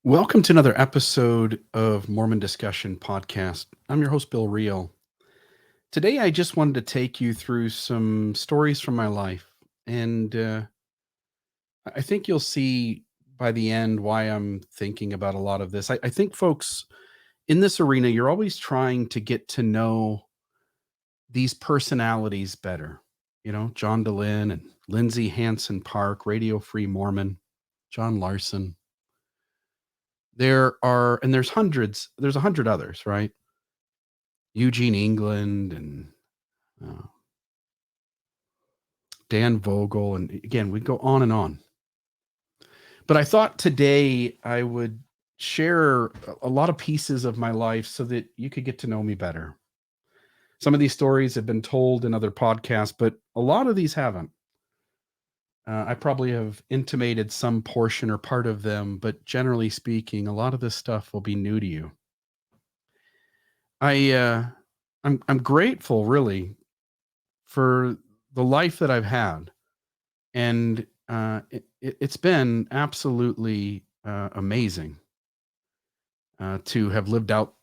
Welcome to another episode of Mormon Discussion Podcast. I'm your host, Bill Reel. Today, I just wanted to take you through some stories from my life. And I think you'll see by the end why I'm thinking about a lot of this. I think, folks, in this arena, you're always trying to get to know these personalities better. You know, John DeLynn and Lindsay Hansen Park, Radio Free Mormon, John Larson. There's hundreds, there's 100 others, right? Eugene England and uh, Dan Vogel. And again, we go on and on. But I thought today I would share a lot of pieces of my life so that you could get to know me better. Some of these stories have been told in other podcasts, but a lot of these haven't. I probably have intimated some portion or part of them, but generally speaking, a lot of this stuff will be new to you. I I'm grateful really for the life that I've had, and it's been absolutely amazing to have lived out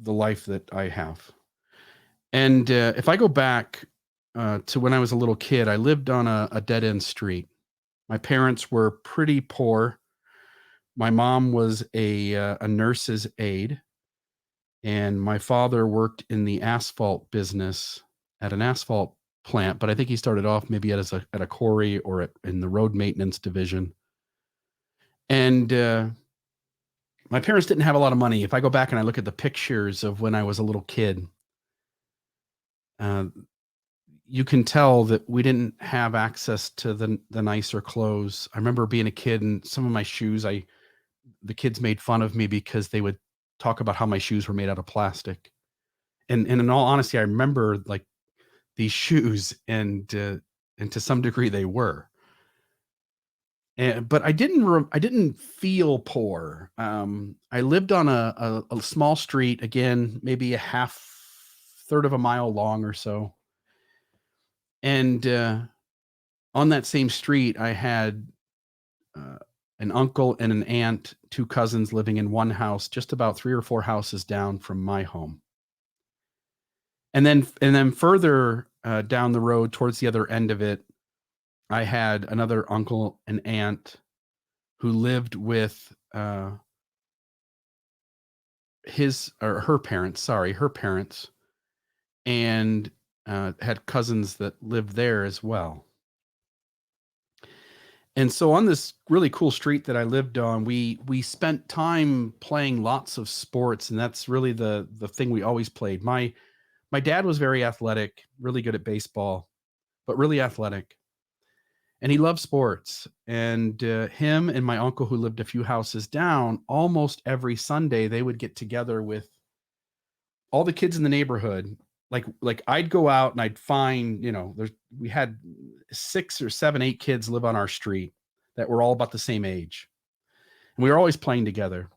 the life that I have. And if I go back to when I was a little kid, I lived on a dead end street. My parents were pretty poor. My mom was a nurse's aide, and my father worked in the asphalt business at an asphalt plant. But I think he started off maybe at a quarry or in the road maintenance division. And my parents didn't have a lot of money. If I go back and I look at the pictures of when I was a little kid, uh, you can tell that we didn't have access to the nicer clothes. I remember being a kid and some of my shoes, the kids made fun of me because they would talk about how my shoes were made out of plastic. And in all honesty, I remember like these shoes, and to some degree they were. But I didn't feel poor. I lived on a small street, again, maybe a half third of a mile long or so. And on that same street, I had uh, an uncle and an aunt, two cousins living in one house, just about three or four houses down from my home. And then further down the road, towards the other end of it, I had another uncle and aunt who lived with his or her parents, sorry, her parents, and had cousins that lived there as well. And so on this really cool street that I lived on, we spent time playing lots of sports, and that's really the thing we always played. My dad was very athletic, really good at baseball, but really athletic, and he loved sports. And him and my uncle, who lived a few houses down, almost every Sunday they would get together with all the kids in the neighborhood. Like I'd go out and I'd find, we had 6 or 7, 8 kids live on our street that were all about the same age. And we were always playing together.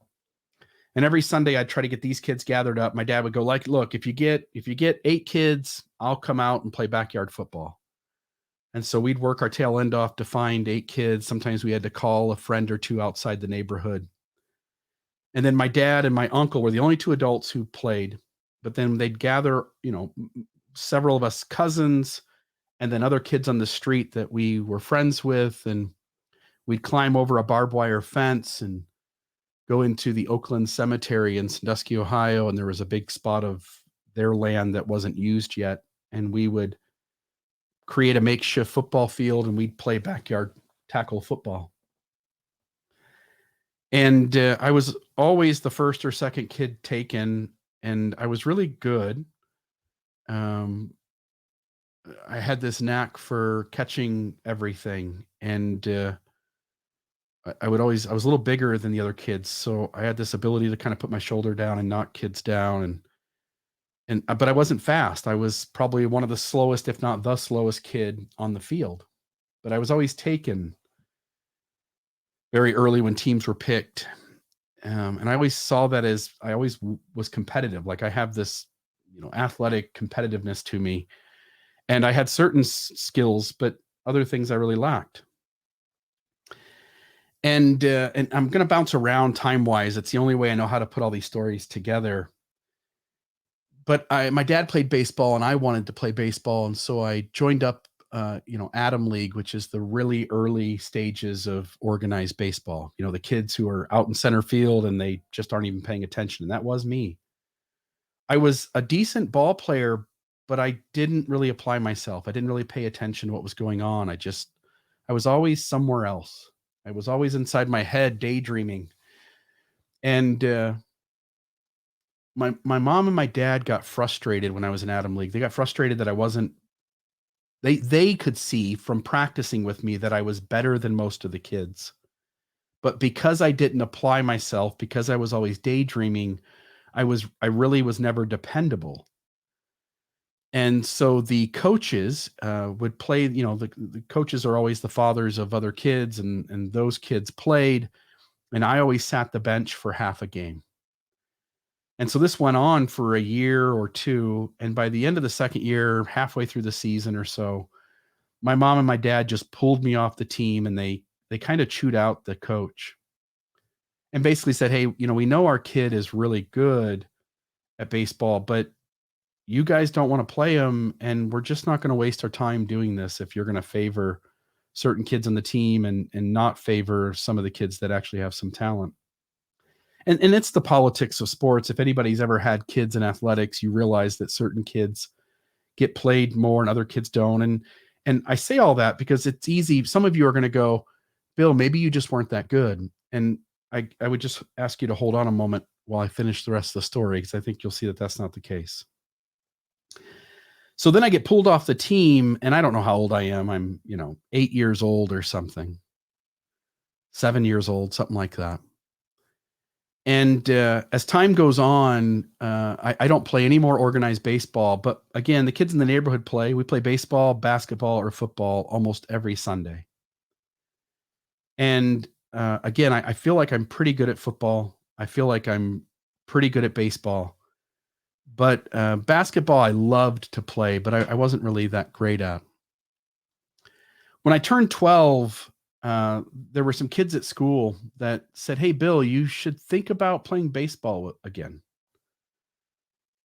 And every Sunday I'd try to get these kids gathered up. My dad would go like, "Look, if you get 8 kids, I'll come out and play backyard football." And so we'd work our tail end off to find 8 kids. Sometimes we had to call a friend or two outside the neighborhood. And then my dad and my uncle were the only 2 adults who played. But then they'd gather, several of us cousins and then other kids on the street that we were friends with, and we'd climb over a barbed wire fence and go into the Oakland Cemetery in Sandusky, Ohio, and there was a big spot of their land that wasn't used yet, and we would create a makeshift football field and we'd play backyard tackle football. And I was always the first or second kid taken, and I was really good. Um, I had this knack for catching everything, and I was a little bigger than the other kids, so I had this ability to kind of put my shoulder down and knock kids down, and but I wasn't fast. I was probably one of the slowest, if not the slowest kid on the field. But I was always taken very early when teams were picked. And I always saw that as I always was competitive. Like I have this, athletic competitiveness to me, and I had certain skills, but other things I really lacked. And I'm going to bounce around time wise. It's the only way I know how to put all these stories together. But my dad played baseball and I wanted to play baseball. And so I joined up, Atom League, which is the really early stages of organized baseball. The kids who are out in center field and they just aren't even paying attention. And that was me. I was a decent ball player, but I didn't really apply myself. I didn't really pay attention to what was going on. I was always somewhere else. I was always inside my head daydreaming. And my mom and my dad got frustrated when I was in Atom League. They got frustrated that I wasn't they could see from practicing with me that I was better than most of the kids. But because I didn't apply myself, because I was always daydreaming, I really was never dependable. And so the coaches would play, the coaches are always the fathers of other kids, and those kids played, and I always sat the bench for half a game. And so this went on for a year or two. And by the end of the second year, halfway through the season or so, my mom and my dad just pulled me off the team, and they kind of chewed out the coach and basically said, "Hey, we know our kid is really good at baseball, but you guys don't want to play him, and we're just not going to waste our time doing this if you're going to favor certain kids on the team and not favor some of the kids that actually have some talent." And it's the politics of sports. If anybody's ever had kids in athletics, you realize that certain kids get played more and other kids don't. And I say all that because it's easy. Some of you are going to go, "Bill, maybe you just weren't that good." And I would just ask you to hold on a moment while I finish the rest of the story, because I think you'll see that that's not the case. So then I get pulled off the team, and I don't know how old I am. I'm, 8 years old or something, 7 years old, something like that. And as time goes on, I don't play any more organized baseball. But again, the kids in the neighborhood play. We play baseball, basketball, or football almost every Sunday. And again, I feel like I'm pretty good at football. I feel like I'm pretty good at baseball. But basketball, I loved to play, but I wasn't really that great at. When I turned 12, there were some kids at school that said, "Hey, Bill, you should think about playing baseball again."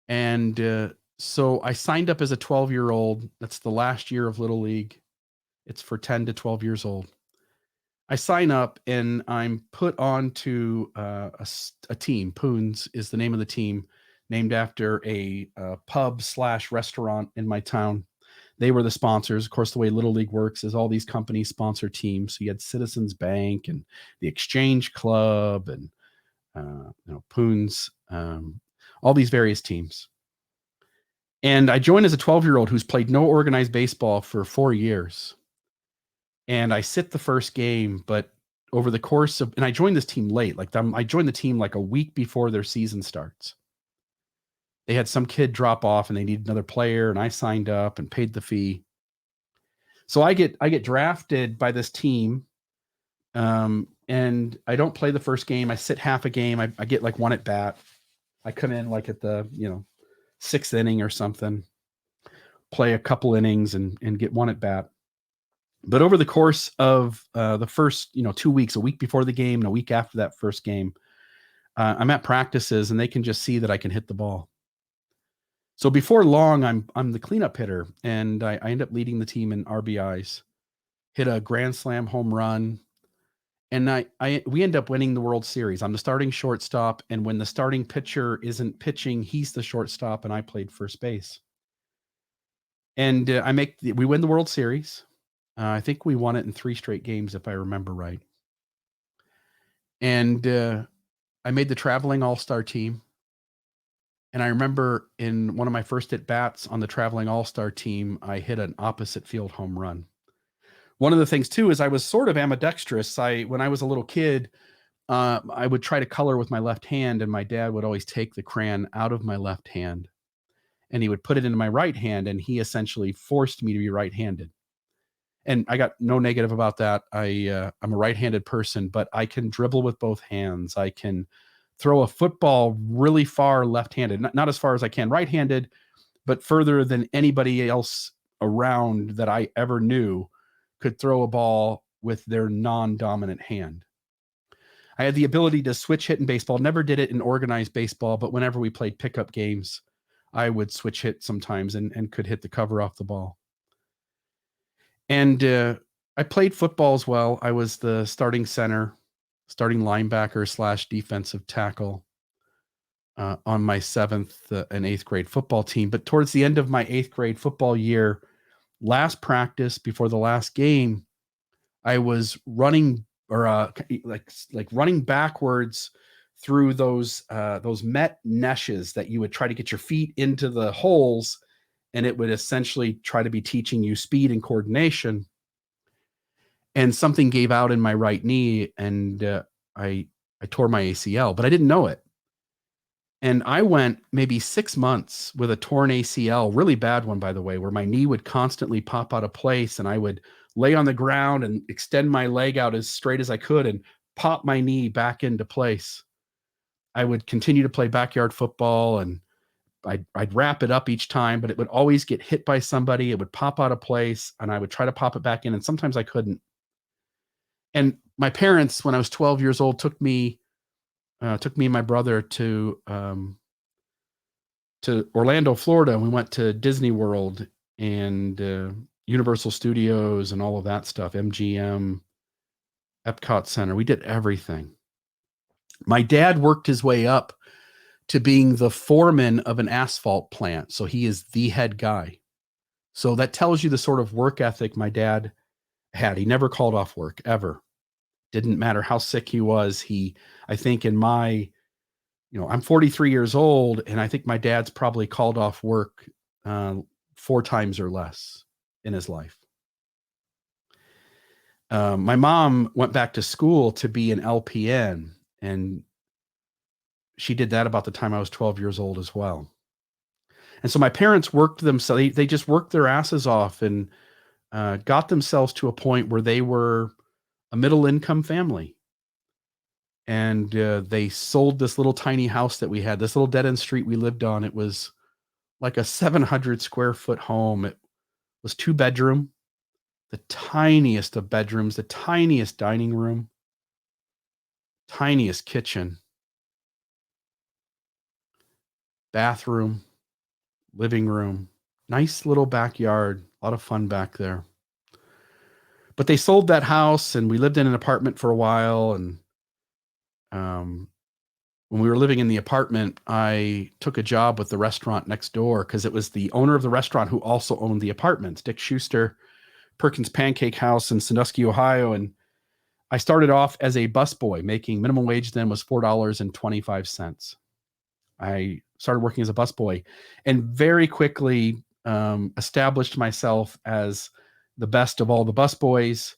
And so I signed up as a 12-year-old. That's the last year of Little League. It's for 10 to 12 years old. I sign up and I'm put on to a team. Poons is the name of the team, named after a pub/restaurant in my town. They were the sponsors. Of course, the way Little League works is all these companies sponsor teams. So you had Citizens Bank and the Exchange Club and Poons, all these various teams. And I joined as a 12-year-old who's played no organized baseball for 4 years. And I sit the first game, but over the course of, and I joined this team late. I joined the team like a week before their season starts. They had some kid drop off and they needed another player, and I signed up and paid the fee. So I get drafted by this team, and I don't play the first game. I sit half a game. I get like one at bat. I come in like at the 6th inning or something, play a couple innings and get one at bat. But over the course of the first 2 weeks, a week before the game and a week after that first game, I'm at practices and they can just see that I can hit the ball. So before long, I'm the cleanup hitter, and I end up leading the team in RBIs, hit a grand slam home run, and we end up winning the World Series. I'm the starting shortstop, and when the starting pitcher isn't pitching, he's the shortstop, and I played first base. And we win the World Series. I think we won it in 3 straight games, if I remember right. And I made the traveling all-star team. And I remember in one of my first at bats on the traveling all-star team, I hit an opposite field home run. One of the things too is I was sort of ambidextrous. When I was a little kid, I would try to color with my left hand, and my dad would always take the crayon out of my left hand and he would put it into my right hand, and he essentially forced me to be right-handed. And I got no negative about that. I'm a right-handed person, but I can dribble with both hands. I can throw a football really far left-handed, not as far as I can right-handed, but further than anybody else around that I ever knew could throw a ball with their non-dominant hand. I had the ability to switch hit in baseball. Never did it in organized baseball, but whenever we played pickup games, I would switch hit sometimes and could hit the cover off the ball. And I played football as well. I was the starting center, starting linebacker slash defensive tackle on my seventh and eighth grade football team. But towards the end of my eighth grade football year, last practice before the last game, I was running or like running backwards through those met meshes that you would try to get your feet into the holes, and it would essentially try to be teaching you speed and coordination. And something gave out in my right knee, and I tore my ACL, but I didn't know it. And I went maybe 6 months with a torn ACL, really bad one, by the way, where my knee would constantly pop out of place, and I would lay on the ground and extend my leg out as straight as I could and pop my knee back into place. I would continue to play backyard football, and I'd wrap it up each time, but it would always get hit by somebody. It would pop out of place, and I would try to pop it back in, and sometimes I couldn't. And my parents, when I was 12 years old, took me and my brother to Orlando, Florida, and we went to Disney World and Universal Studios and all of that stuff, MGM, Epcot Center. We did everything. My dad worked his way up to being the foreman of an asphalt plant, so he is the head guy. So that tells you the sort of work ethic my dad had. He never called off work, ever. Didn't matter how sick he was. I think I'm 43 years old, and I think my dad's probably called off work 4 times or less in his life. My mom went back to school to be an LPN, and she did that about the time I was 12 years old as well. And so my parents worked themselves. They just worked their asses off and got themselves to a point where they were a middle income family. And they sold this little tiny house that we had, this little dead end street we lived on. It was like a 700 square foot home. It was 2-bedroom, the tiniest of bedrooms, the tiniest dining room, tiniest kitchen, bathroom, living room, nice little backyard, a lot of fun back there. But they sold that house, and we lived in an apartment for a while. And when we were living in the apartment, I took a job with the restaurant next door because it was the owner of the restaurant who also owned the apartments, Dick Schuster, Perkins Pancake House in Sandusky, Ohio. And I started off as a busboy, making minimum wage then was $4.25. I started working as a busboy and very quickly established myself as the best of all the busboys,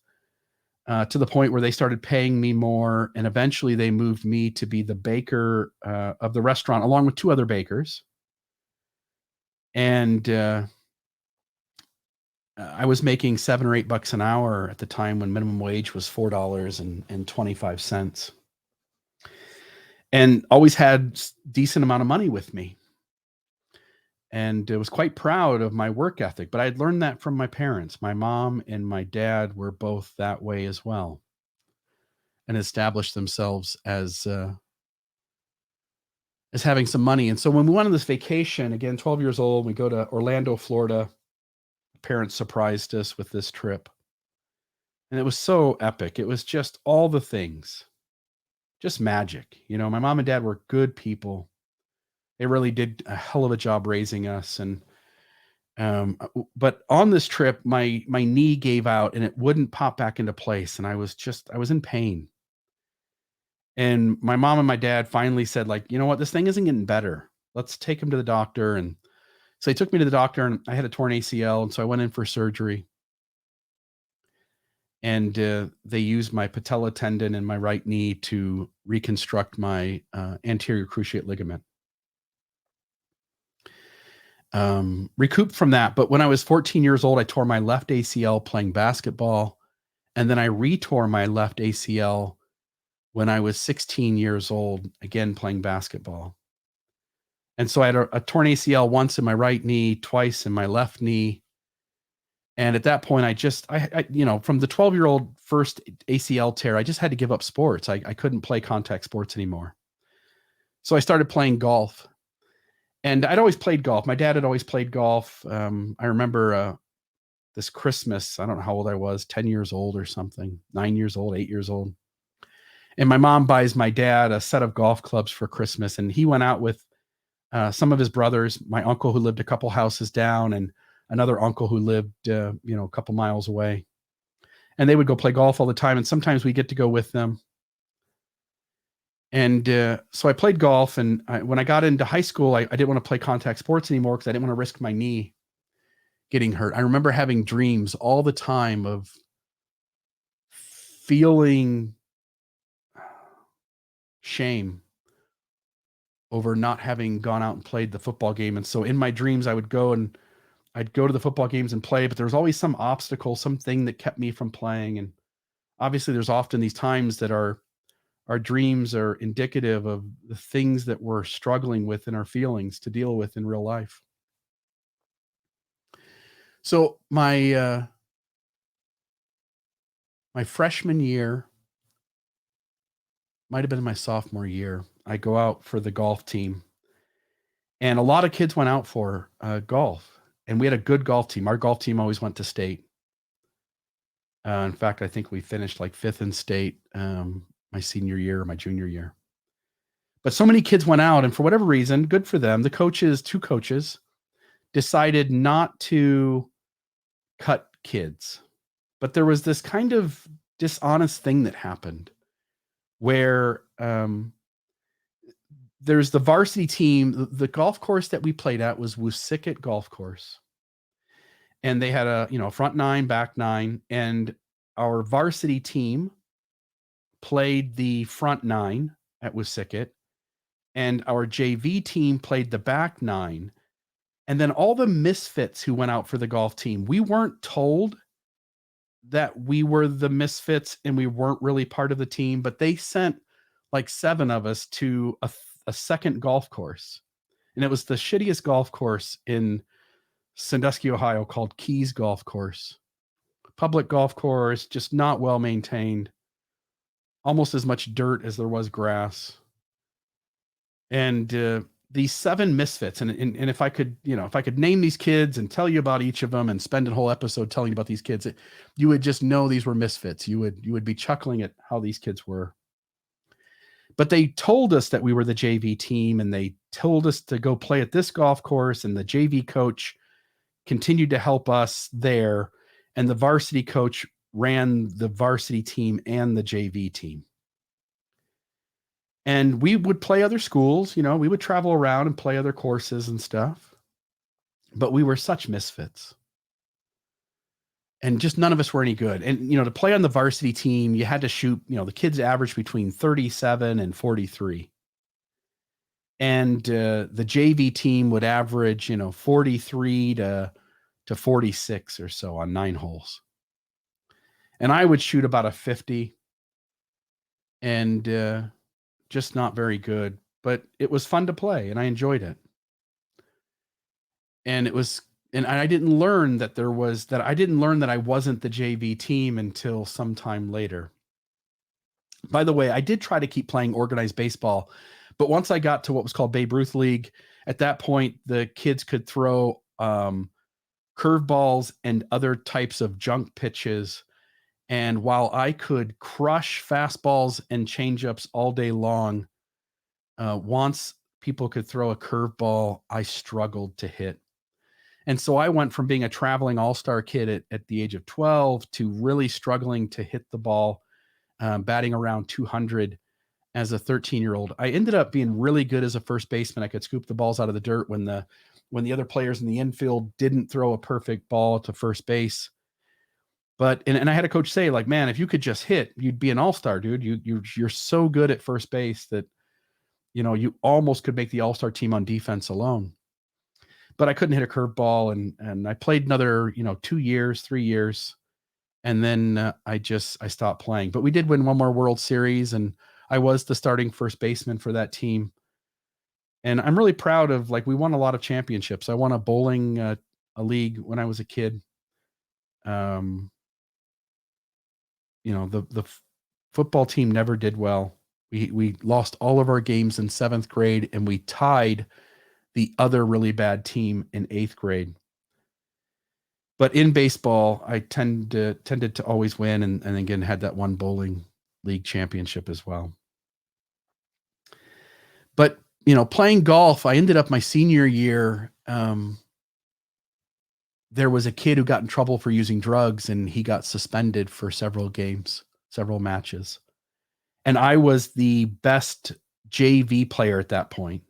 to the point where they started paying me more. And eventually they moved me to be the baker of the restaurant, along with 2 other bakers. And I was making $7 or $8 an hour at the time when minimum wage was $4.25, and always had decent amount of money with me. And I was quite proud of my work ethic, but I'd learned that from my parents. My mom and my dad were both that way as well, and established themselves as having some money. And so when we went on this vacation, again, 12 years old, we go to Orlando, Florida. Parents surprised us with this trip, and it was so epic. It was just all the things, just magic. My mom and dad were good people. They really did a hell of a job raising us. And but on this trip, my knee gave out and it wouldn't pop back into place, and I was in pain. And my mom and my dad finally said, like, you know what, this thing isn't getting better. Let's take him to the doctor. And so they took me to the doctor, and I had a torn ACL, and so I went in for surgery. And they used my patella tendon in my right knee to reconstruct my anterior cruciate ligament. Recouped from that. But when I was 14 years old, I tore my left ACL playing basketball. And then I retore my left ACL when I was 16 years old, again, playing basketball. And so I had a torn ACL once in my right knee, twice in my left knee. And at that point, from the 12-year-old first ACL tear, I just had to give up sports. I couldn't play contact sports anymore. So I started playing golf. And I'd always played golf. My dad had always played golf. I remember this Christmas, I don't know how old I was, 10 years old or something, 9 years old, 8 years old. And my mom buys my dad a set of golf clubs for Christmas. And he went out with some of his brothers, my uncle who lived a couple houses down, and another uncle who lived, a couple miles away. And they would go play golf all the time. And sometimes we get to go with them. And so I played golf. And when I got into high school, I didn't want to play contact sports anymore because I didn't want to risk my knee getting hurt. I remember having dreams all the time of feeling shame over not having gone out and played the football game. And so in my dreams, I'd go to the football games and play, but there was always some obstacle, something that kept me from playing. And obviously there's often these times that our dreams are indicative of the things that we're struggling with in our feelings to deal with in real life. So my freshman year, might have been my sophomore year, I go out for the golf team. And a lot of kids went out for golf. And we had a good golf team. Our golf team always went to state. In fact, I think we finished like 5th in state my senior year or my junior year. But so many kids went out, and for whatever reason, good for them, the coaches, 2 coaches, decided not to cut kids. But there was this kind of dishonest thing that happened where there's the varsity team. The golf course that we played at was Woosicket Golf Course. And they had a front 9, back 9, and our varsity team played the front 9 at Woosicket, and our JV team played the back 9. And then all the misfits who went out for the golf team, we weren't told that we were the misfits and we weren't really part of the team, but they sent like 7 of us to a second golf course. And it was the shittiest golf course in Sandusky, Ohio, called Keys Golf Course. Public golf course, just not well maintained. Almost as much dirt as there was grass. And these 7 misfits, and if I could, if I could name these kids and tell you about each of them and spend a whole episode telling you about these kids, you would just know these were misfits. You would be chuckling at how these kids were. But they told us that we were the JV team, and they told us to go play at this golf course, and the JV coach continued to help us there, and the varsity coach ran the varsity team and the JV team. And we would play other schools, we would travel around and play other courses and stuff. But we were such misfits. And just none of us were any good. And, to play on the varsity team, you had to shoot, the kids averaged between 37 and 43. And the JV team would average, 43 to 46 or so on 9 holes. And I would shoot about a 50. And just not very good. But it was fun to play, and I enjoyed it. And I didn't learn that I wasn't the JV team until sometime later. By the way, I did try to keep playing organized baseball, but once I got to what was called Babe Ruth League, at that point, the kids could throw curveballs and other types of junk pitches. And while I could crush fastballs and changeups all day long, once people could throw a curveball, I struggled to hit. And so I went from being a traveling all-star kid at the age of 12 to really struggling to hit the ball, batting around 200 as a 13-year-old. I ended up being really good as a first baseman. I could scoop the balls out of the dirt when the other players in the infield didn't throw a perfect ball to first base. But I had a coach say, like, man, if you could just hit, you'd be an all-star, dude. You're so good at first base that you almost could make the all-star team on defense alone. But I couldn't hit a curveball, and I played another 2 years, 3 years, and then I stopped playing. But we did win one more World Series, and I was the starting first baseman for that team. And I'm really proud of, we won a lot of championships. I won a bowling a league when I was a kid. Um, the football team never did well. We lost all of our games in 7th grade, and we tied the other really bad team in 8th grade. But in baseball, I tended to always win, and again had that one bowling league championship as well. But playing golf, I ended up my senior year. There was a kid who got in trouble for using drugs, and he got suspended for several games, several matches. And I was the best JV player at that point.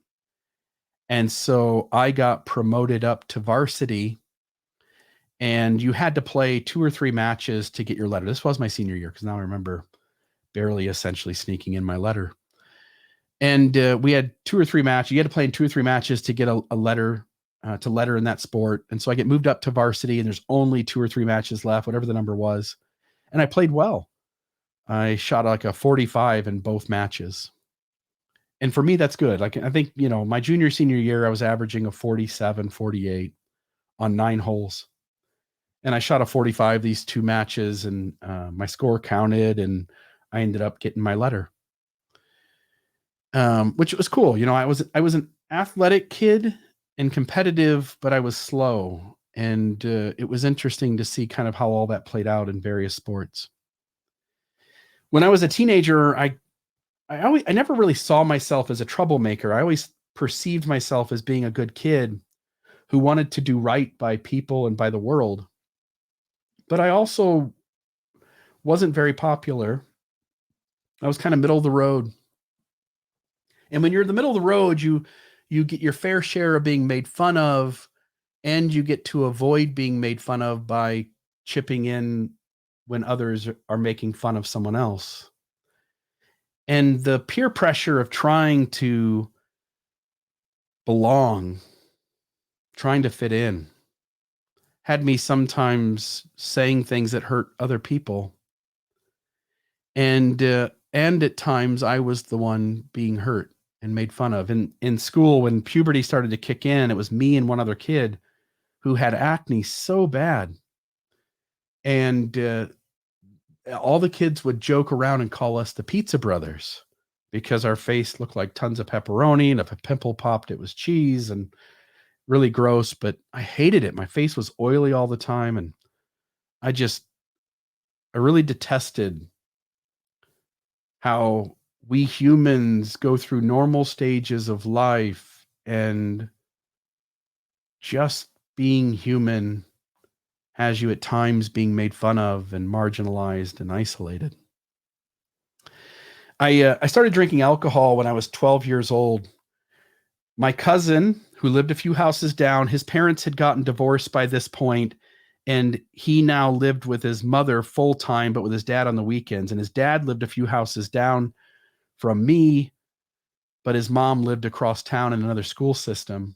And so I got promoted up to varsity, and you had to play 2 or 3 matches to get your letter. This was my senior year, because now I remember barely essentially sneaking in my letter. And we had 2 or 3 matches. You had to play in 2 or 3 matches to get a letter, to letter in that sport. And so I get moved up to varsity, and there's only 2 or 3 matches left, whatever the number was. And I played well. I shot like a 45 in both matches. And for me, that's good. Like, I think, my junior, senior year, I was averaging a 47, 48 on 9 holes. And I shot a 45 these 2 matches, and my score counted, and I ended up getting my letter. Which was cool. I was an athletic kid and competitive, but I was slow. And it was interesting to see kind of how all that played out in various sports. When I was a teenager, I never really saw myself as a troublemaker. I always perceived myself as being a good kid who wanted to do right by people and by the world. But I also wasn't very popular. I was kind of middle of the road. And when you're in the middle of the road, you get your fair share of being made fun of, and you get to avoid being made fun of by chipping in when others are making fun of someone else. And the peer pressure of trying to belong, trying to fit in, had me sometimes saying things that hurt other people. And at times I was the one being hurt and made fun of. In school, when puberty started to kick in, it was me and one other kid who had acne so bad. And all the kids would joke around and call us the Pizza Brothers, because our face looked like tons of pepperoni, and if a pimple popped, it was cheese, and really gross. But I hated it. My face was oily all the time, and I really detested how we humans go through normal stages of life, and just being human has you at times being made fun of and marginalized and isolated. I started drinking alcohol when I was 12 years old. My cousin, who lived a few houses down, his parents had gotten divorced by this point, and he now lived with his mother full time, but with his dad on the weekends. And his dad lived a few houses down from me, but his mom lived across town in another school system.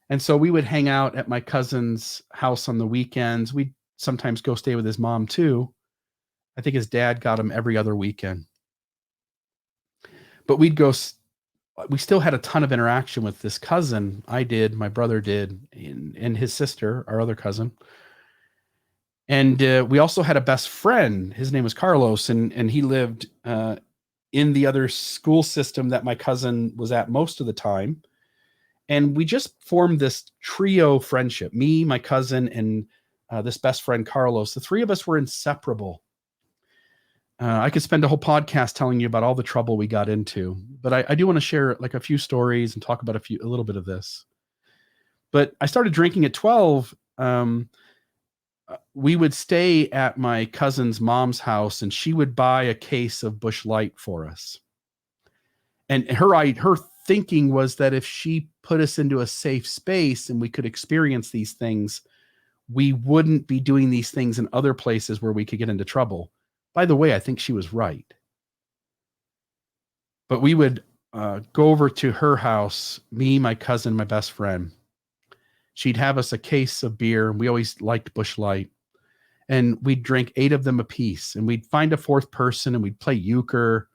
And so we would hang out at my cousin's house on the weekends. We'd sometimes go stay with his mom too. I think his dad got him every other weekend. But we still had a ton of interaction with this cousin. I did, my brother did, and his sister, our other cousin. And we also had a best friend. His name was Carlos, and he lived in the other school system that my cousin was at most of the time. And we just formed this trio friendship, me, my cousin, and this best friend, Carlos. The 3 of us were inseparable. I could spend a whole podcast telling you about all the trouble we got into, but I do want to share like a few stories and talk about a little bit of this. But I started drinking at 12. We would stay at my cousin's mom's house, and she would buy a case of Busch Light for us. And her thinking was that if she put us into a safe space and we could experience these things, we wouldn't be doing these things in other places where we could get into trouble. By the way, I think she was right. But we would go over to her house, me, my cousin, my best friend. She'd have us a case of beer. We always liked Busch Light. And we'd drink 8 of them apiece. And we'd find a 4th person, and we'd play euchre.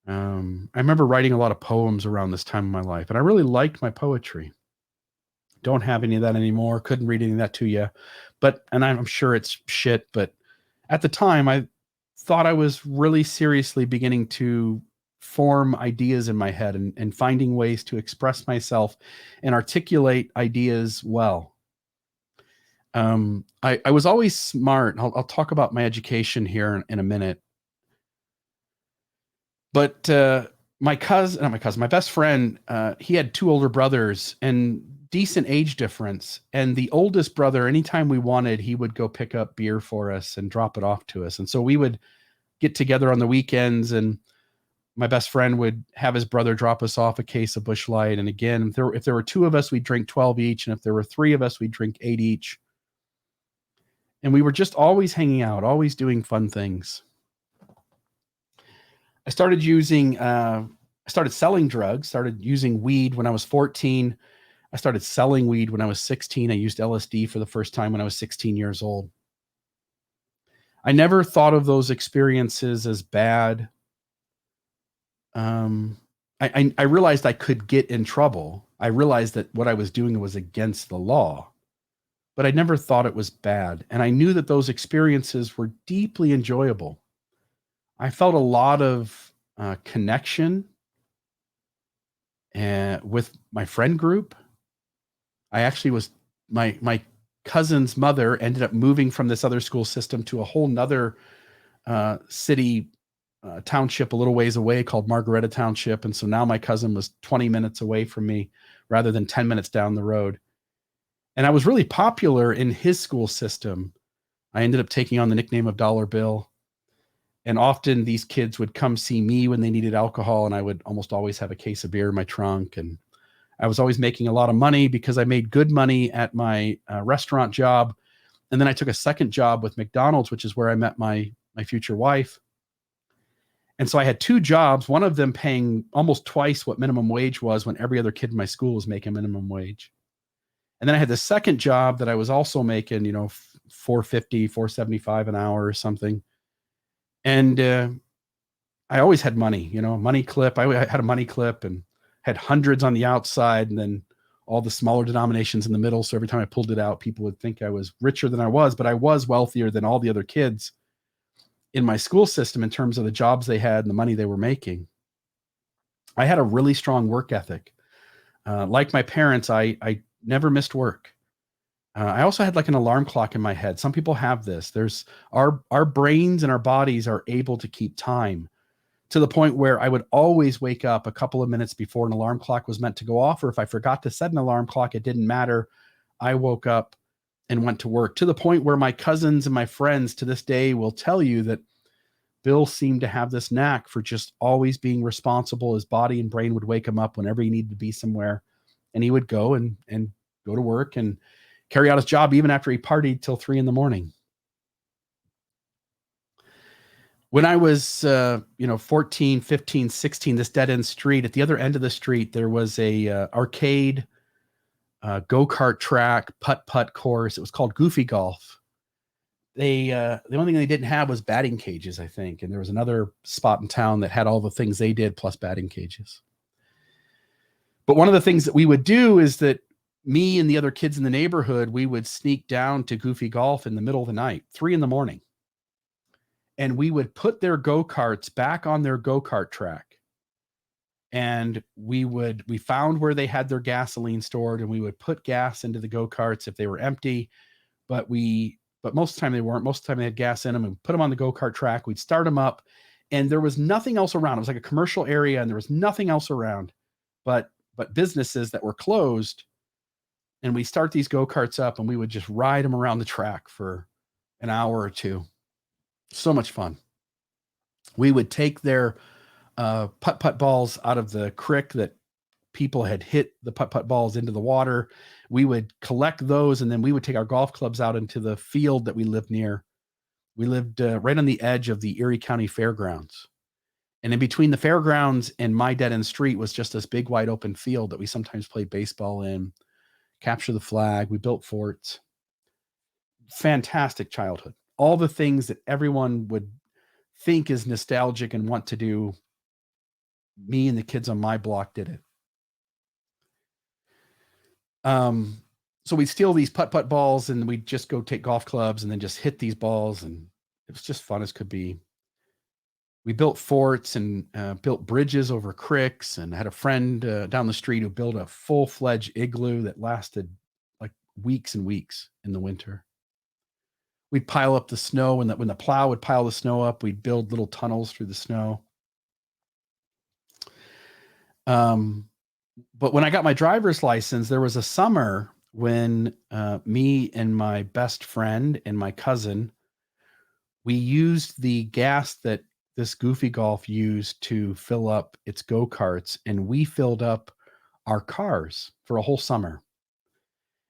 I remember writing a lot of poems around this time in my life, and I really liked my poetry. Don't have any of that anymore. Couldn't read any of that to you. But, and I'm sure it's shit, but at the time I thought I was really seriously beginning to form ideas in my head and finding ways to express myself and articulate ideas well. I was always smart. I'll talk about my education here in a minute. But my cousin, not my cousin, my best friend, he had two older brothers and decent age difference. And the oldest brother, anytime we wanted, he would go pick up beer for us and drop it off to us. And so we would get together on the weekends, and my best friend would have his brother drop us off a case of Busch Light. And again, if there were two of us, we'd drink 12 each. And if there were three of us, we'd drink 8 each. And we were just always hanging out, always doing fun things. I started selling drugs, started using weed when I was 14. I started selling weed when I was 16. I used LSD for the first time when I was 16 years old. I never thought of those experiences as bad. I realized I could get in trouble. I realized that what I was doing was against the law, but I never thought it was bad. And I knew that those experiences were deeply enjoyable. I felt a lot of connection with my friend group. I actually was my cousin's mother ended up moving from this other school system to a whole nother city township a little ways away called Margaretta Township. And so now my cousin was 20 minutes away from me rather than 10 minutes down the road. And I was really popular in his school system. I ended up taking on the nickname of Dollar Bill. And often these kids would come see me when they needed alcohol, and I would almost always have a case of beer in my trunk. And I was always making a lot of money because I made good money at my restaurant job. And then I took a second job with McDonald's, which is where I met my future wife. And so I had two jobs, one of them paying almost twice what minimum wage was when every other kid in my school was making minimum wage. And then I had the second job that I was also making, $4.50, $4.75 an hour or something. And I always had money, money clip. I had a money clip and had hundreds on the outside and then all the smaller denominations in the middle. So every time I pulled it out, people would think I was richer than I was, but I was wealthier than all the other kids in my school system in terms of the jobs they had and the money they were making. I had a really strong work ethic. Like my parents, I never missed work. I also had like an alarm clock in my head. Some people have this. There's our brains and our bodies are able to keep time to the point where I would always wake up a couple of minutes before an alarm clock was meant to go off. Or if I forgot to set an alarm clock, it didn't matter. I woke up and went to work, to the point where my cousins and my friends to this day will tell you that Bill seemed to have this knack for just always being responsible. His body and brain would wake him up whenever he needed to be somewhere, and he would go and go to work and carry out his job even after he partied till 3 a.m. When I was 14, 15, 16, this dead end street, at the other end of the street there was a arcade, go-kart track, putt-putt course. It was called Goofy Golf. The only thing they didn't have was batting cages, I think, and there was another spot in town that had all the things they did plus batting cages. But one of the things that we would do is that me and the other kids in the neighborhood, we would sneak down to Goofy Golf in the middle of the night, 3 a.m, and we would put their go-karts back on their go-kart track. And we found where they had their gasoline stored, and we would put gas into the go-karts if they were empty. But most of the time they weren't. Most of the time they had gas in them, and put them on the go-kart track. We'd start them up, and there was nothing else around. It was like a commercial area, and there was nothing else around but businesses that were closed. And we start these go-karts up, and we would just ride them around the track for an hour or two. So much fun. We would take their putt-putt balls out of the creek that people had hit the putt-putt balls into the water. We would collect those, and then we would take our golf clubs out into the field that we lived near. We lived right on the edge of the Erie County Fairgrounds. And in between the fairgrounds and my dead end street was just this big wide open field that we sometimes played baseball in, capture the flag. We built forts. Fantastic childhood. All the things that everyone would think is nostalgic and want to do, me and the kids on my block did it. So we'd steal these putt balls and we'd just go take golf clubs and then just hit these balls. And it was just fun as could be. We built forts and built bridges over creeks, and had a friend down the street who built a full-fledged igloo that lasted like weeks and weeks in the winter. We'd pile up the snow, when the plow would pile the snow up, we'd build little tunnels through the snow. But when I got my driver's license, there was a summer when me and my best friend and my cousin, we used the gas that this Goofy Golf used to fill up its go-karts, and we filled up our cars for a whole summer.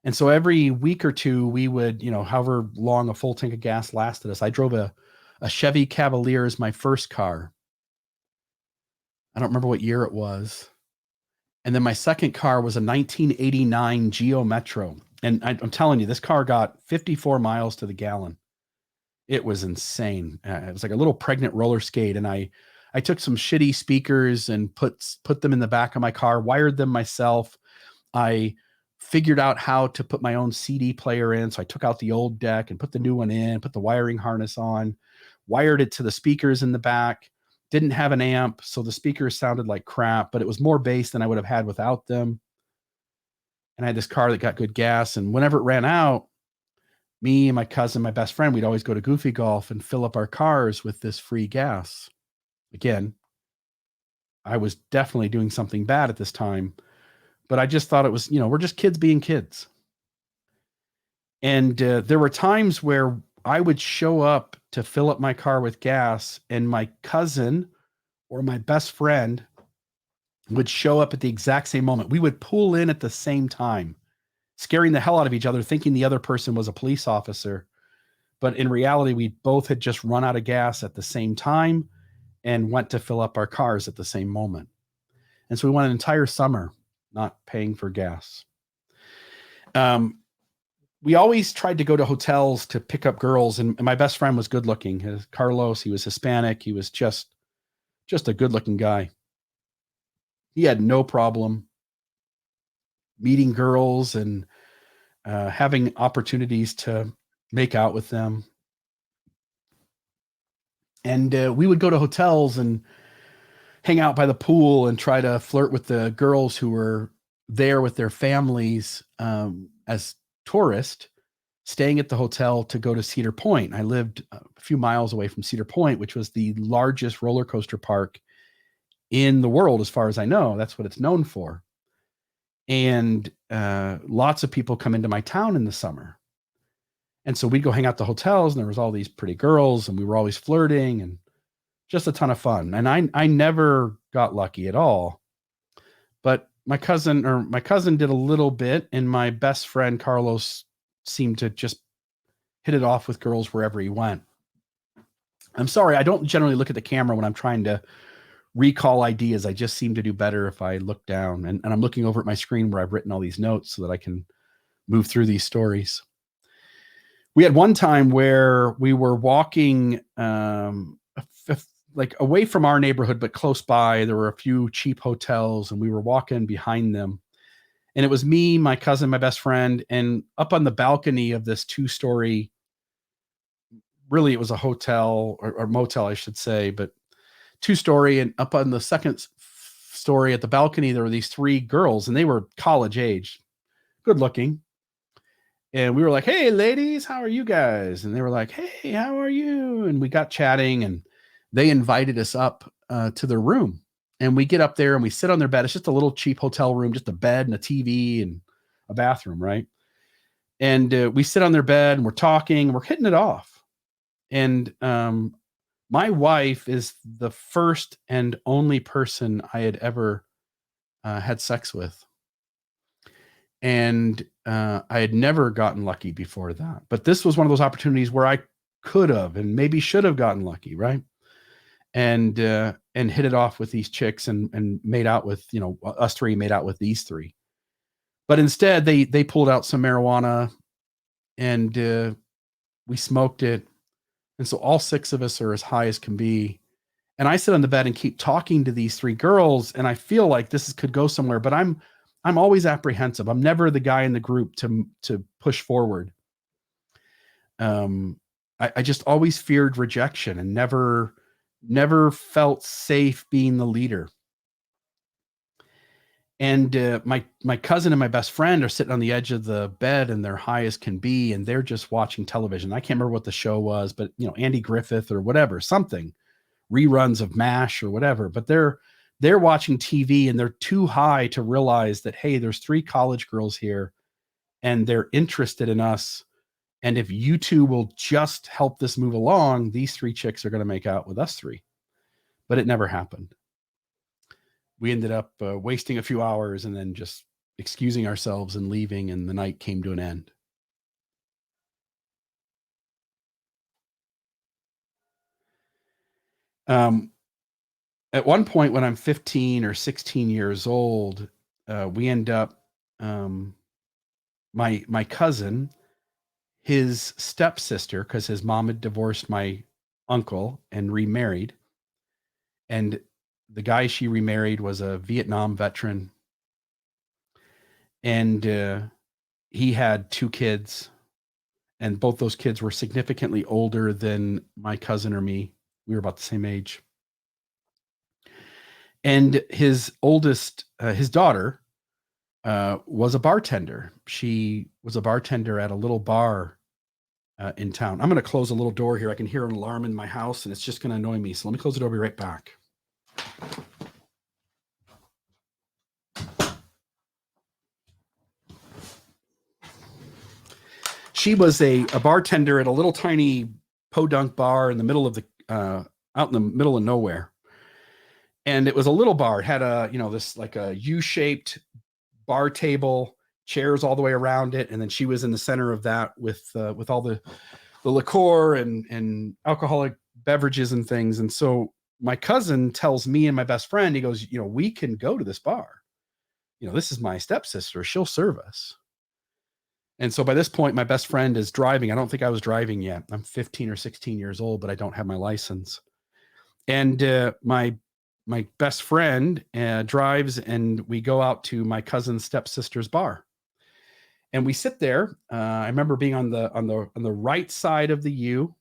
And so every week or two, we would, however long a full tank of gas lasted us. I drove a Chevy Cavalier as my first car. I don't remember what year it was. And then my second car was a 1989 Geo Metro. And I'm telling you, this car got 54 miles to the gallon. It was insane. It was like a little pregnant roller skate. And I took some shitty speakers and put them in the back of my car, wired them myself. I figured out how to put my own CD player in. So I took out the old deck and put the new one in, put the wiring harness on, wired it to the speakers in the back. Didn't have an amp, so the speakers sounded like crap, but it was more bass than I would have had without them. And I had this car that got good gas. And whenever it ran out, me and my cousin, my best friend, we'd always go to Goofy Golf and fill up our cars with this free gas. Again, I was definitely doing something bad at this time, but I just thought it was, we're just kids being kids. And there were times where I would show up to fill up my car with gas, and my cousin or my best friend would show up at the exact same moment. We would pull in at the same time, scaring the hell out of each other, thinking the other person was a police officer. But in reality, we both had just run out of gas at the same time and went to fill up our cars at the same moment. And so we went an entire summer not paying for gas. We always tried to go to hotels to pick up girls, and my best friend was good looking. Carlos, he was Hispanic. He was just a good looking guy. He had no problem meeting girls and having opportunities to make out with them. And we would go to hotels and hang out by the pool and try to flirt with the girls who were there with their families as tourists, staying at the hotel to go to Cedar Point. I lived a few miles away from Cedar Point, which was the largest roller coaster park in the world, as far as I know. That's what it's known for. And lots of people come into my town in the summer. And so we'd go hang out at the hotels, and there was all these pretty girls, and we were always flirting, and just a ton of fun. And I never got lucky at all. But my cousin did a little bit, and my best friend Carlos seemed to just hit it off with girls wherever he went. I'm sorry, I don't generally look at the camera when I'm trying to recall ideas. I just seem to do better if I look down, and I'm looking over at my screen where I've written all these notes so that I can move through these stories. We had one time where we were walking like away from our neighborhood, but close by. There were a few cheap hotels, and we were walking behind them. And it was me, my cousin, my best friend, and up on the balcony of this 2-story, really it was a hotel or motel, I should say, but 2-story. And up on the second story at the balcony, there were these 3 girls, and they were college age, good looking. And we were like, "Hey ladies, how are you guys?" And they were like, "Hey, how are you?" And we got chatting, and they invited us up to their room. And we get up there and we sit on their bed. It's just a little cheap hotel room, just a bed and a TV and a bathroom, right? And we sit on their bed and we're talking and we're hitting it off. And my wife is the first and only person I had ever had sex with. And I had never gotten lucky before that. But this was one of those opportunities where I could have and maybe should have gotten lucky, right? And hit it off with these chicks and made out with, us 3 made out with these 3. But instead they pulled out some marijuana, and we smoked it. And so all 6 of us are as high as can be. And I sit on the bed and keep talking to these 3 girls, and I feel like this could go somewhere, but I'm I'm always apprehensive. I'm never the guy in the group to push forward. I just always feared rejection and never felt safe being the leader. And my cousin and my best friend are sitting on the edge of the bed and they're high as can be, and they're just watching television. I can't remember what the show was, but Andy Griffith or whatever, something, reruns of MASH or whatever. But they're watching TV and they're too high to realize that, hey, there's 3 college girls here and they're interested in us. And if you two will just help this move along, these 3 chicks are going to make out with us 3. But it never happened. We ended up wasting a few hours and then just excusing ourselves and leaving, and the night came to an end. At one point when I'm 15 or 16 years old, we end up, my cousin, his stepsister, because his mom had divorced my uncle and remarried, and the guy she remarried was a Vietnam veteran, and he had 2 kids, and both those kids were significantly older than my cousin or me. We were about the same age. And his oldest, his daughter, was a bartender. She was a bartender at a little bar in town. I'm going to close a little door here. I can hear an alarm in my house, and it's just going to annoy me. So let me close the door. I'll be right back. She was a bartender at a little tiny podunk bar in the middle of the out in the middle of nowhere. And it was a little bar. It had this like a U-shaped bar table, chairs all the way around it, and then she was in the center of that with all the liqueur and alcoholic beverages and things. And so my cousin tells me and my best friend, he goes, we can go to this bar. This is my stepsister. She'll serve us. And so by this point, my best friend is driving. I don't think I was driving yet. I'm 15 or 16 years old, but I don't have my license. And my best friend drives, and we go out to my cousin's stepsister's bar. And we sit there. I remember being on the right side of the U,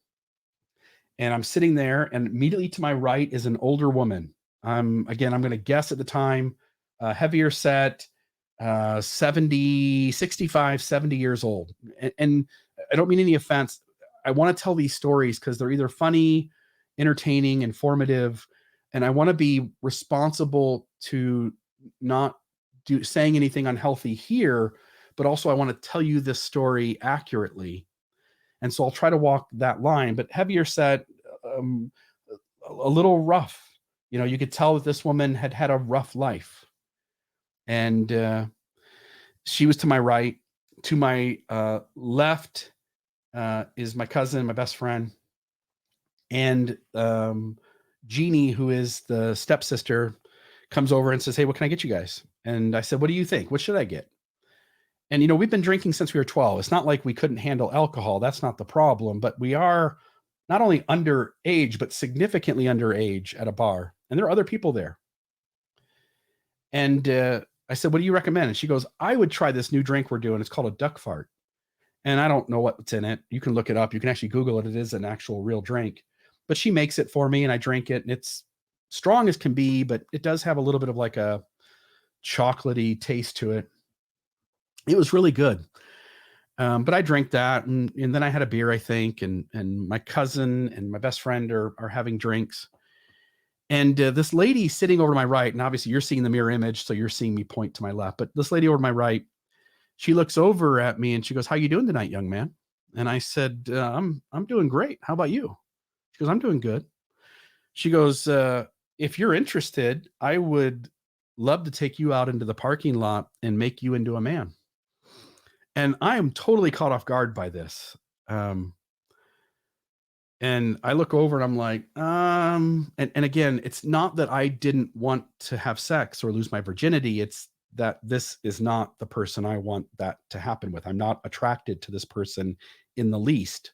and I'm sitting there, and immediately to my right is an older woman. I'm going to guess at the time, heavier set, 65, 70 years old. And I don't mean any offense. I want to tell these stories because they're either funny, entertaining, informative, and I want to be responsible to not saying anything unhealthy here, but also I want to tell you this story accurately. And so I'll try to walk that line, but heavier set, a little rough. You could tell that this woman had had a rough life. And she was to my right. To my left is my cousin, my best friend. And Jeannie, who is the stepsister, comes over and says, "Hey, what can I get you guys?" And I said, "What do you think? What should I get?" And, we've been drinking since we were 12. It's not like we couldn't handle alcohol. That's not the problem. But we are not only underage, but significantly underage at a bar. And there are other people there. And I said, "What do you recommend?" And she goes, "I would try this new drink we're doing. It's called a duck fart." And I don't know what's in it. You can look it up. You can actually Google it. It is an actual real drink. But she makes it for me, and I drink it. And it's strong as can be, but it does have a little bit of like a chocolatey taste to it. It was really good. But I drank that, and then I had a beer, I think, and my cousin and my best friend are having drinks. And this lady sitting over to my right, and obviously you're seeing the mirror image, so you're seeing me point to my left. But this lady over to my right, she looks over at me and she goes, "How you doing tonight, young man?" And I said, I'm doing great. How about you?" She goes, "I'm doing good." She goes, "If you're interested, I would love to take you out into the parking lot and make you into a man." And I am totally caught off guard by this. And I look over and I'm like, and again, it's not that I didn't want to have sex or lose my virginity. It's that this is not the person I want that to happen with. I'm not attracted to this person in the least.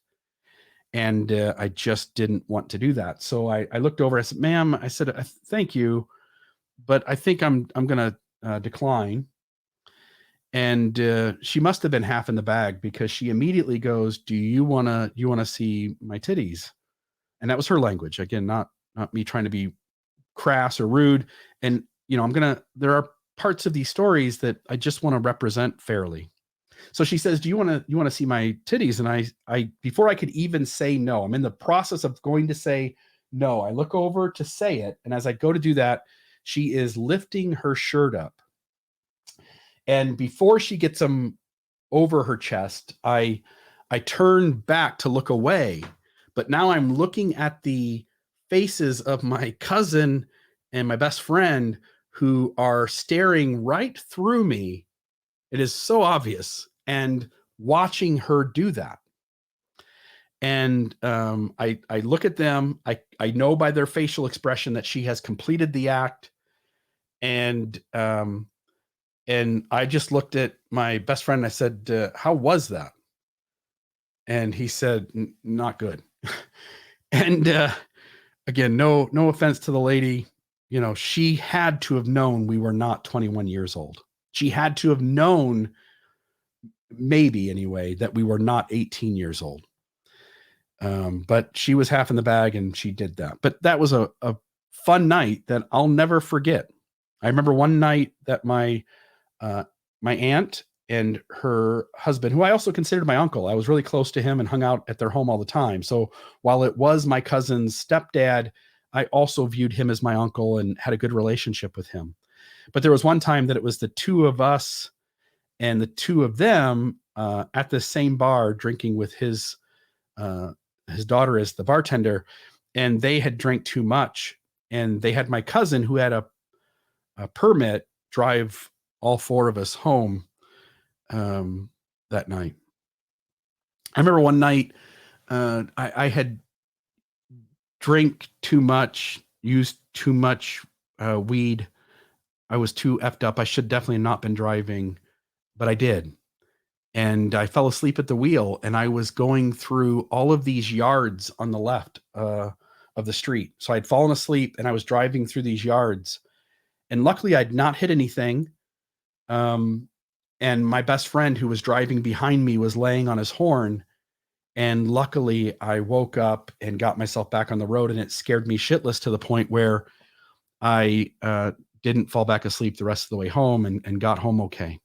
And I just didn't want to do that. So I looked over, I said, "Ma'am," I said, "thank you, but I think I'm going to decline." And she must have been half in the bag because she immediately goes, "Do you wanna see my titties?" And that was her language. Again, not me trying to be crass or rude. And there are parts of these stories that I just want to represent fairly. So she says, "Do you want to see my titties?" And I before I could even say no, I'm in the process of going to say no. I look over to say it, and as I go to do that, she is lifting her shirt up. And before she gets them over her chest, I turn back to look away. But now I'm looking at the faces of my cousin and my best friend who are staring right through me. It is so obvious, and watching her do that. And I look at them. I know by their facial expression that she has completed the act. And I just looked at my best friend and I said, "How was that?" And he said, "Not good." And again, no offense to the lady. She had to have known we were not 21 years old. She had to have known, maybe anyway, that we were not 18 years old. But she was half in the bag and she did that. But that was a fun night that I'll never forget. I remember one night that my aunt and her husband, who I also considered my uncle, I was really close to him and hung out at their home all the time. So while it was my cousin's stepdad, I also viewed him as my uncle and had a good relationship with him. But there was one time that it was the two of us and the two of them at the same bar drinking with his daughter as the bartender, and they had drank too much, and they had my cousin who had a permit drive all four of us home that night. I remember one night I had drank too much, used too much weed. I was too effed up. I should definitely not been driving, but I did. And I fell asleep at the wheel, and I was going through all of these yards on the left of the street. So I'd fallen asleep and I was driving through these yards, and luckily I'd not hit anything. And my best friend who was driving behind me was laying on his horn. And luckily I woke up and got myself back on the road, and it scared me shitless to the point where I didn't fall back asleep the rest of the way home and got home okay.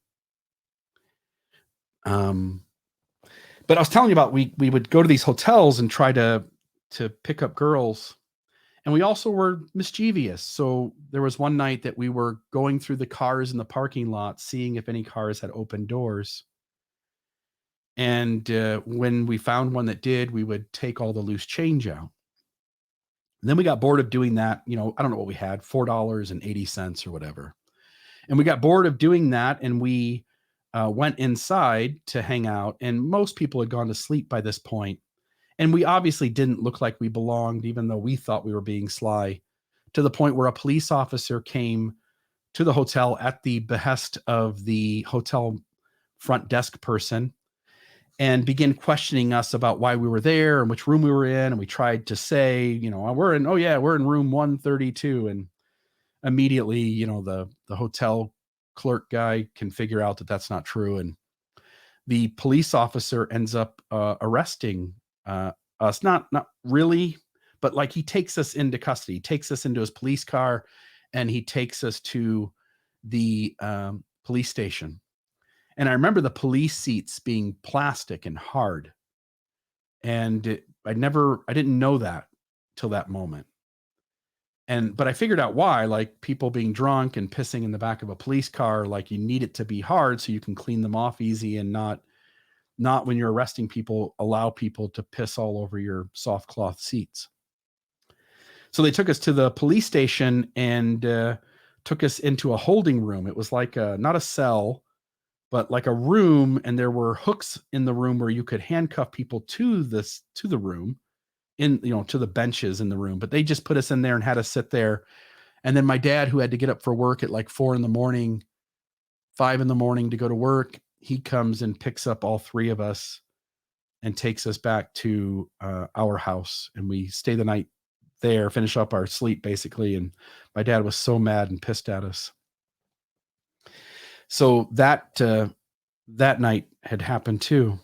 But I was telling you about we would go to these hotels and try to pick up girls, and we also were mischievous. So there was one night that we were going through the cars in the parking lot, seeing if any cars had open doors. And when we found one that did, we would take all the loose change out. And then we got bored of doing that. I don't know what we had, $4.80 or whatever. And we got bored of doing that, and we went inside to hang out. And most people had gone to sleep by this point. And we obviously didn't look like we belonged, even though we thought we were being sly, to the point where a police officer came to the hotel at the behest of the hotel front desk person and began questioning us about why we were there and which room we were in. And we tried to say, we're in room 132. And immediately, the hotel clerk guy can figure out that that's not true. And the police officer ends up arresting us. Not really, but like he takes us into custody, he takes us into his police car, and he takes us to the police station. And I remember the police seats being plastic and hard. And I didn't know that till that moment. But I figured out why, like people being drunk and pissing in the back of a police car, like you need it to be hard so you can clean them off easy, and not when you're arresting people, allow people to piss all over your soft cloth seats. So they took us to the police station and took us into a holding room. It was like not a cell, but like a room, and there were hooks in the room where you could handcuff people to the room, to the benches in the room. But they just put us in there and had us sit there. And then my dad, who had to get up for work at like 4 a.m, 5 a.m to go to work, he comes and picks up all three of us and takes us back to our house. And we stay the night there, finish up our sleep basically. And my dad was so mad and pissed at us. So that that night had happened too.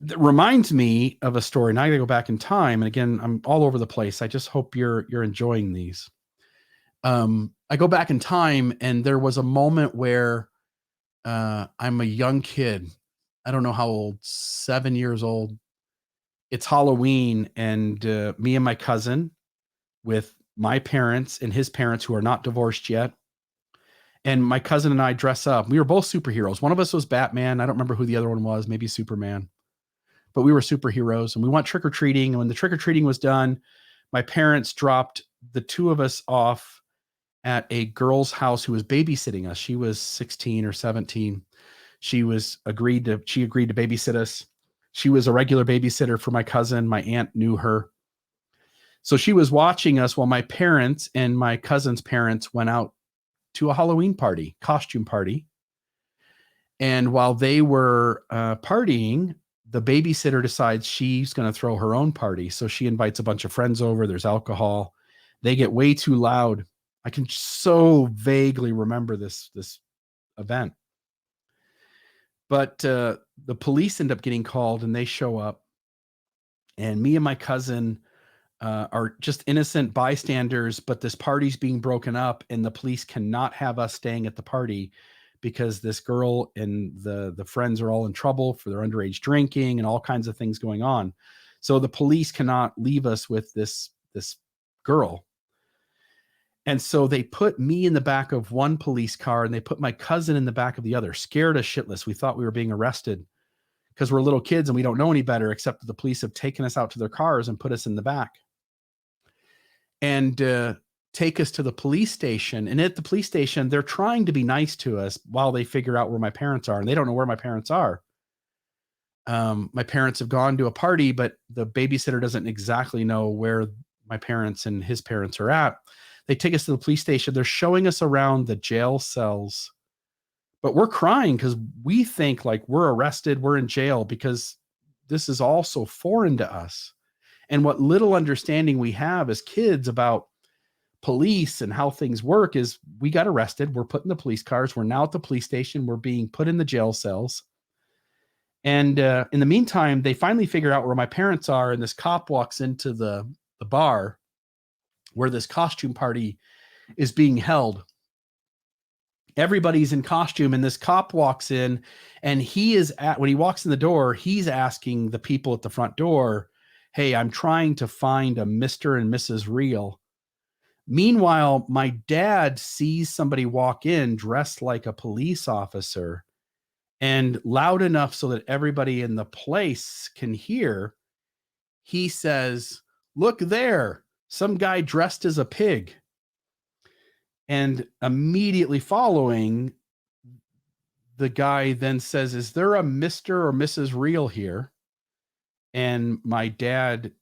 That reminds me of a story. Now I gotta go back in time. And again, I'm all over the place. I just hope you're enjoying these. I go back in time, and there was a moment where I'm a young kid. I don't know how old, 7 years old. It's Halloween, and me and my cousin, with my parents and his parents, who are not divorced yet, and my cousin and I dress up. We were both superheroes. One of us was Batman. I don't remember who the other one was, maybe Superman, but we were superheroes, and we went trick or treating. And when the trick or treating was done, my parents dropped the two of us off at a girl's house who was babysitting us. She was 16 or 17. She agreed to babysit us. She was a regular babysitter for my cousin. My aunt knew her. So she was watching us while my parents and my cousin's parents went out to a Halloween party, costume party. And while they were partying, the babysitter decides she's going to throw her own party. So she invites a bunch of friends over. There's alcohol. They get way too loud. I can so vaguely remember this event. But the police end up getting called, and they show up. And me and my cousin are just innocent bystanders, but this party's being broken up, and the police cannot have us staying at the party because this girl and the friends are all in trouble for their underage drinking and all kinds of things going on. So the police cannot leave us with this girl. And so they put me in the back of one police car, and they put my cousin in the back of the other, scared us shitless. We thought we were being arrested because we're little kids and we don't know any better, except that the police have taken us out to their cars and put us in the back and take us to the police station. And at the police station, they're trying to be nice to us while they figure out where my parents are. And they don't know where my parents are. My parents have gone to a party, but the babysitter doesn't exactly know where my parents and his parents are at. They take us to the police station. They're showing us around the jail cells, but we're crying because we think like we're arrested, we're in jail, because this is all so foreign to us. And what little understanding we have as kids about police and how things work is we got arrested. We're put in the police cars. We're now at the police station. We're being put in the jail cells. And in the meantime, they finally figure out where my parents are. And this cop walks into the bar where this costume party is being held. Everybody's in costume, and this cop walks in, and when he walks in the door, he's asking the people at the front door, "Hey, I'm trying to find a Mr. and Mrs. Real." Meanwhile, my dad sees somebody walk in dressed like a police officer, and loud enough so that everybody in the place can hear, he says, "Look there, some guy dressed as a pig." And immediately following, the guy then says, "Is there a Mr. or Mrs. Real here?" And my dad,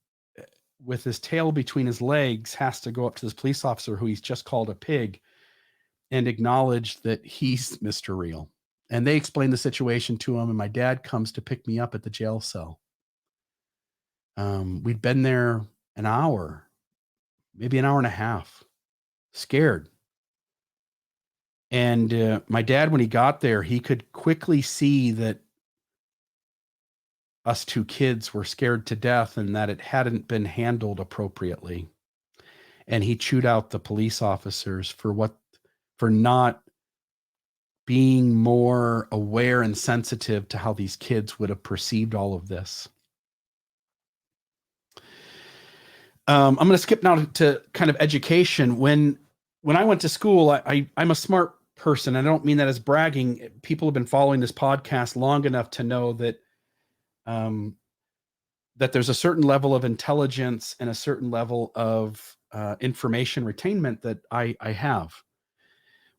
with his tail between his legs, has to go up to this police officer who he's just called a pig and acknowledge that he's Mr. Real. And they explain the situation to him, and my dad comes to pick me up at the jail cell. We'd been there an hour, maybe an hour and a half, scared. And my dad, when he got there, he could quickly see that us two kids were scared to death and that it hadn't been handled appropriately. And he chewed out the police officers for not being more aware and sensitive to how these kids would have perceived all of this. I'm going to skip now to kind of education. When I went to school, I'm a smart person. I don't mean that as bragging. People have been following this podcast long enough to know that that there's a certain level of intelligence and a certain level of information retainment that I have.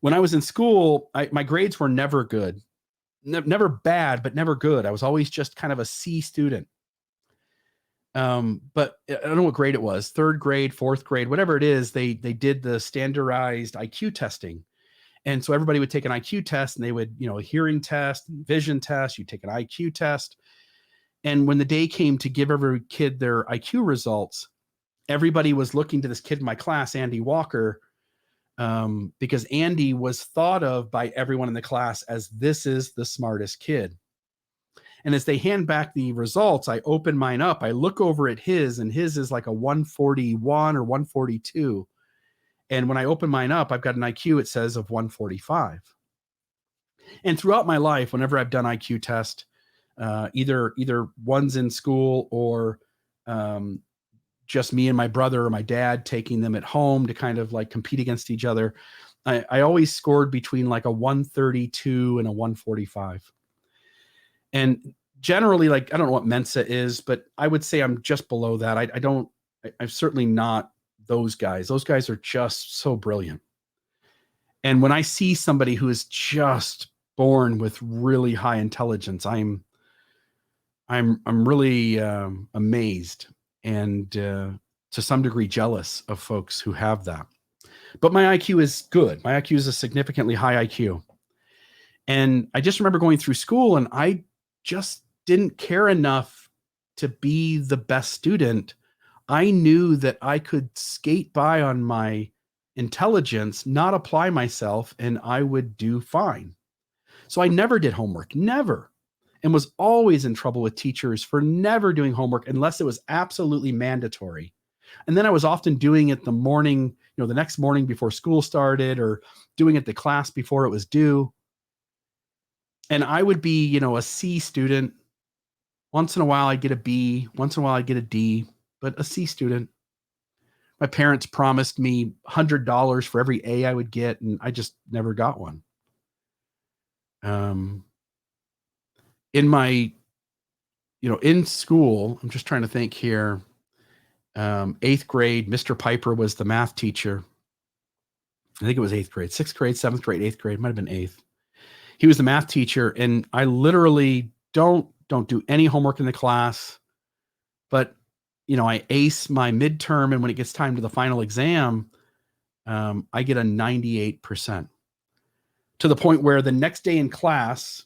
When I was in school, my grades were never good, never bad, but never good. I was always just kind of a C student. But I don't know what grade it was, 3rd grade, 4th grade, whatever it is, they did the standardized IQ testing. And so everybody would take an IQ test, and they would, a hearing test, vision test, you take an IQ test. And when the day came to give every kid their IQ results, everybody was looking to this kid in my class, Andy Walker, because Andy was thought of by everyone in the class as this is the smartest kid. And as they hand back the results, I open mine up. I look over at his, and his is like a 141 or 142. And when I open mine up, I've got an IQ, it says, of 145. And throughout my life, whenever I've done IQ test, either ones in school or just me and my brother or my dad taking them at home to kind of like compete against each other, I always scored between like a 132 and a 145. And generally, like, I don't know what Mensa is, but I would say I'm just below that. I'm certainly not those guys. Those guys are just so brilliant. And when I see somebody who is just born with really high intelligence, I'm really amazed and to some degree jealous of folks who have that. But my IQ is good. My IQ is a significantly high IQ. And I just remember going through school, and I just didn't care enough to be the best student. I knew that I could skate by on my intelligence, not apply myself, and I would do fine. So I never did homework, never, and was always in trouble with teachers for never doing homework unless it was absolutely mandatory. And then I was often doing it the morning, the next morning before school started, or doing it the class before it was due. And I would be, a C student. Once in a while I'd get a B, once in a while I'd get a D, but a C student. My parents promised me $100 for every A I would get, and I just never got one. In my, in school, I'm just trying to think here. 8th grade, Mr. Piper was the math teacher. I think it was 8th grade, 6th grade, 7th grade, 8th grade, might have been 8th. He was the math teacher, and I literally don't do any homework in the class, but I ace my midterm, and when it gets time to the final exam, I get a 98%, to the point where the next day in class,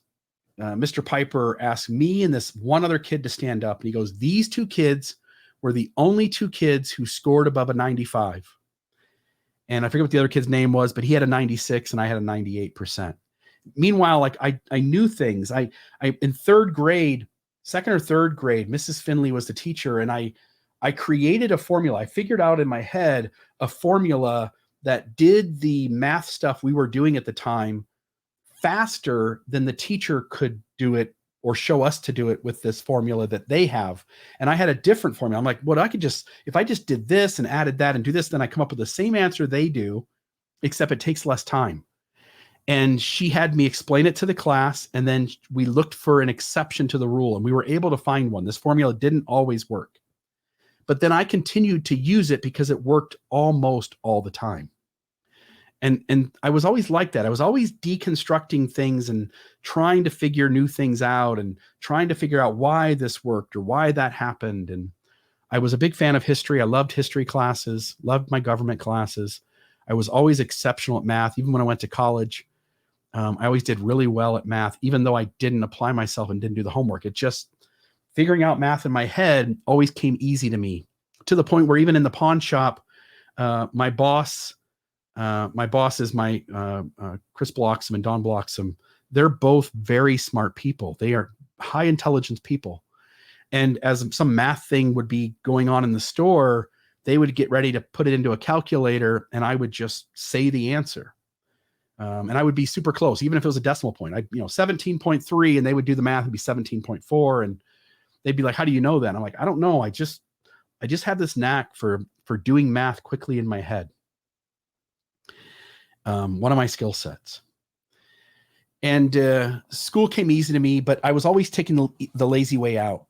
Mr. Piper asked me and this one other kid to stand up, and he goes, "These two kids were the only two kids who scored above a 95." And I forget what the other kid's name was, but he had a 96 and I had a 98%. Meanwhile, like I knew things. I in 3rd grade, 2nd or 3rd grade, Mrs. Finley was the teacher, and I created a formula. I figured out in my head a formula that did the math stuff we were doing at the time faster than the teacher could do it or show us to do it with this formula that they have. And I had a different formula. I'm like, well, if I just did this and added that and do this, then I come up with the same answer they do, except it takes less time. And she had me explain it to the class, and then we looked for an exception to the rule, and we were able to find one. This formula didn't always work, but then I continued to use it because it worked almost all the time. And I was always like that. I was always deconstructing things and trying to figure new things out and trying to figure out why this worked or why that happened. And I was a big fan of history. I loved history classes, loved my government classes. I was always exceptional at math. Even when I went to college, I always did really well at math, even though I didn't apply myself and didn't do the homework. It just, figuring out math in my head always came easy to me, to the point where even in the pawn shop, my boss is Chris Bloxham and Don Bloxham. They're both very smart people. They are high intelligence people. And as some math thing would be going on in the store, they would get ready to put it into a calculator, and I would just say the answer. And I would be super close, even if it was a decimal point. 17.3, and they would do the math and be 17.4. And they'd be like, "How do you know that?" And I'm like, "I don't know. I just have this knack for doing math quickly in my head." One of my skill sets. And school came easy to me, but I was always taking the lazy way out.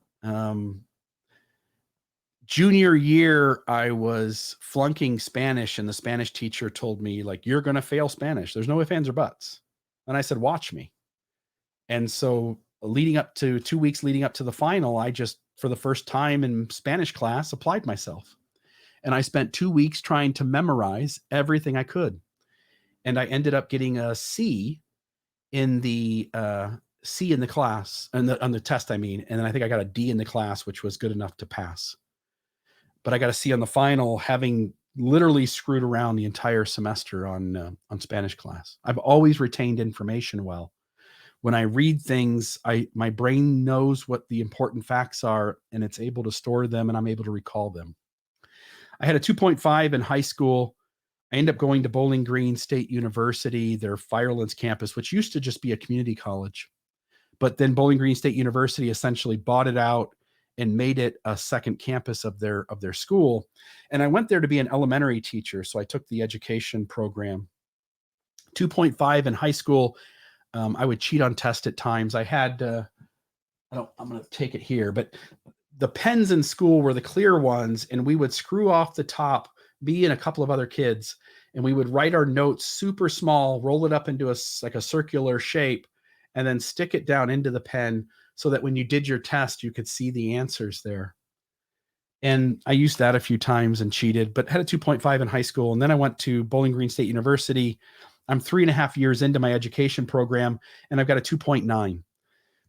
Junior year, I was flunking Spanish, and the Spanish teacher told me, like, "You're going to fail Spanish. There's no ifs, ands, or buts." And I said, "Watch me." And so 2 weeks leading up to the final, I just, for the first time in Spanish class, applied myself. And I spent 2 weeks trying to memorize everything I could. And I ended up getting a C in the class, and on the test, I mean. And then I think I got a D in the class, which was good enough to pass. But I got a C on the final, having literally screwed around the entire semester on Spanish class. I've always retained information well. When I read things, I my brain knows what the important facts are, and it's able to store them, and I'm able to recall them. I had a 2.5 in high school. I ended up going to Bowling Green State University, their Firelands campus, which used to just be a community college. But then Bowling Green State University essentially bought it out and made it a second campus of their school. And I went there to be an elementary teacher, so I took the education program. 2.5 in high school. I would cheat on tests at times. I had I'm going to take it here, but the pens in school were the clear ones, and we would screw off the top, me and a couple of other kids, and we would write our notes super small, roll it up into like a circular shape, and then stick it down into the pen so that when you did your test, you could see the answers there. And I used that a few times and cheated, but had a 2.5 in high school. And then I went to Bowling Green State University. I'm 3.5 years into my education program, and I've got a 2.9.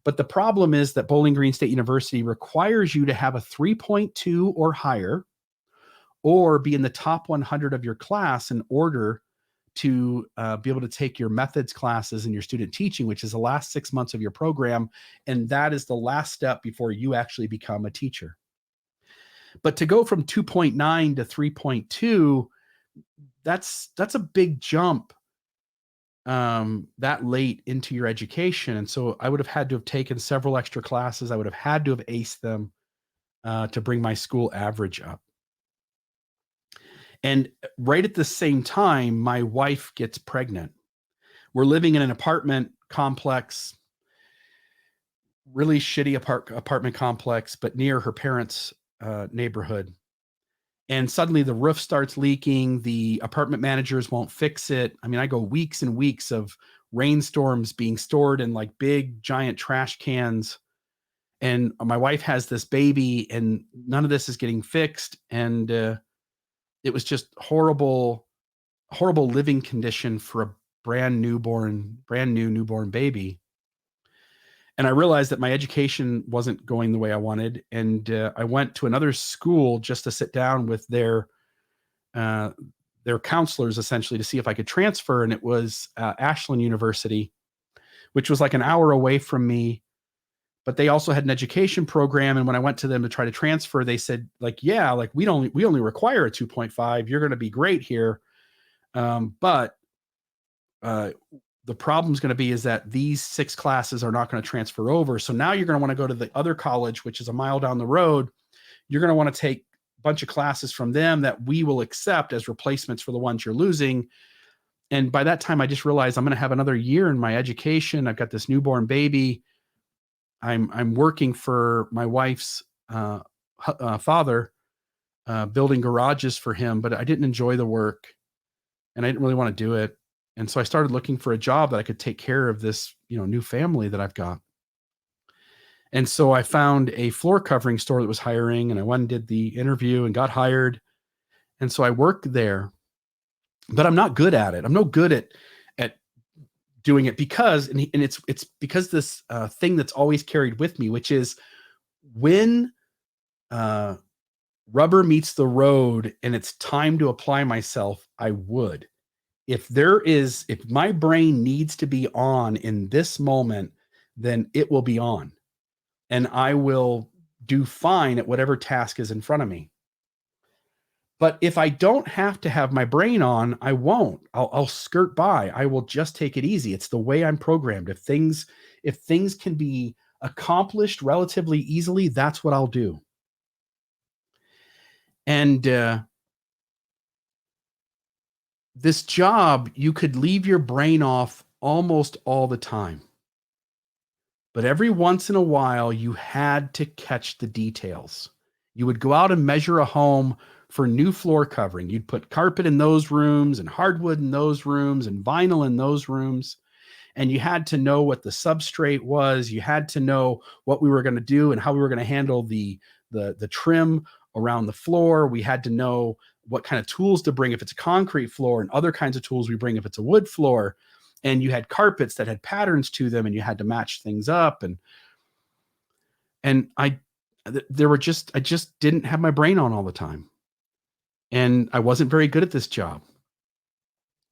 But the problem is that Bowling Green State University requires you to have a 3.2 or higher, or be in the top 100 of your class in order to be able to take your methods classes and your student teaching, which is the last 6 months of your program. And that is the last step before you actually become a teacher. But to go from 2.9 to 3.2, that's a big jump that late into your education. And so I would have had to have taken several extra classes. I would have had to have aced them to bring my school average up. And right at the same time, my wife gets pregnant. We're living in an apartment complex, really shitty apartment complex, but near her parents' neighborhood. And suddenly the roof starts leaking. The apartment managers won't fix it. I mean, I go weeks and weeks of rainstorms being stored in like big giant trash cans. And my wife has this baby, and none of this is getting fixed. And it was just horrible, horrible living condition for a brand new newborn baby. And I realized that my education wasn't going the way I wanted. And I went to another school just to sit down with their counselors, essentially, to see if I could transfer. And it was Ashland University, which was like an hour away from me. But they also had an education program. And when I went to them to try to transfer, they said, like, yeah, like we only require a 2.5. You're going to be great here. But the problem is going to be is that these 6 classes are not going to transfer over. So now you're going to want to go to the other college, which is a mile down the road. You're going to want to take a bunch of classes from them that we will accept as replacements for the ones you're losing. And by that time, I just realized I'm going to have another year in my education. I've got this newborn baby. I'm working for my wife's father, building garages for him, but I didn't enjoy the work, and I didn't really want to do it. And so I started looking for a job that I could take care of this, new family that I've got. And so I found a floor covering store that was hiring, and I went and did the interview and got hired. And so I worked there, but I'm not good at it. I'm no good at doing it because, and it's because this thing that's always carried with me, which is when rubber meets the road and it's time to apply myself, I would. If my brain needs to be on in this moment, then it will be on, and I will do fine at whatever task is in front of me. But if I don't have to have my brain on, I won't. I'll skirt by. I will just take it easy. It's the way I'm programmed. If things can be accomplished relatively easily, that's what I'll do. And this job, you could leave your brain off almost all the time. But every once in a while, you had to catch the details. You would go out and measure a home for new floor covering. You'd put carpet in those rooms and hardwood in those rooms and vinyl in those rooms. And you had to know what the substrate was. You had to know what we were going to do and how we were going to handle the trim around the floor. We had to know what kind of tools to bring if it's a concrete floor, and other kinds of tools we bring if it's a wood floor. And you had carpets that had patterns to them, and you had to match things up. And I just didn't have my brain on all the time. and I wasn't very good at this job.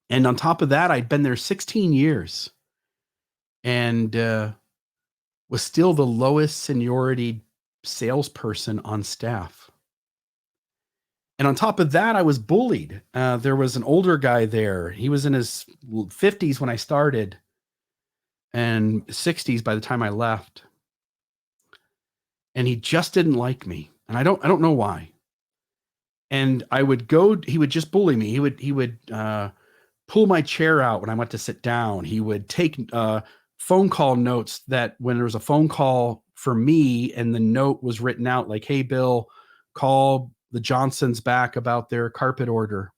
And on top of that, I'd been there 16 years and was still the lowest seniority salesperson on staff. And on top of that, I was bullied. There was an older guy there. He was in his 50s when I started and 60s by the time I left. And he just didn't like me. And I don't know why. And he would just bully me. He would pull my chair out when I went to sit down. He would take phone call notes that when there was a phone call for me and the note was written out like, "Hey, Bill, call the Johnsons back about their carpet order."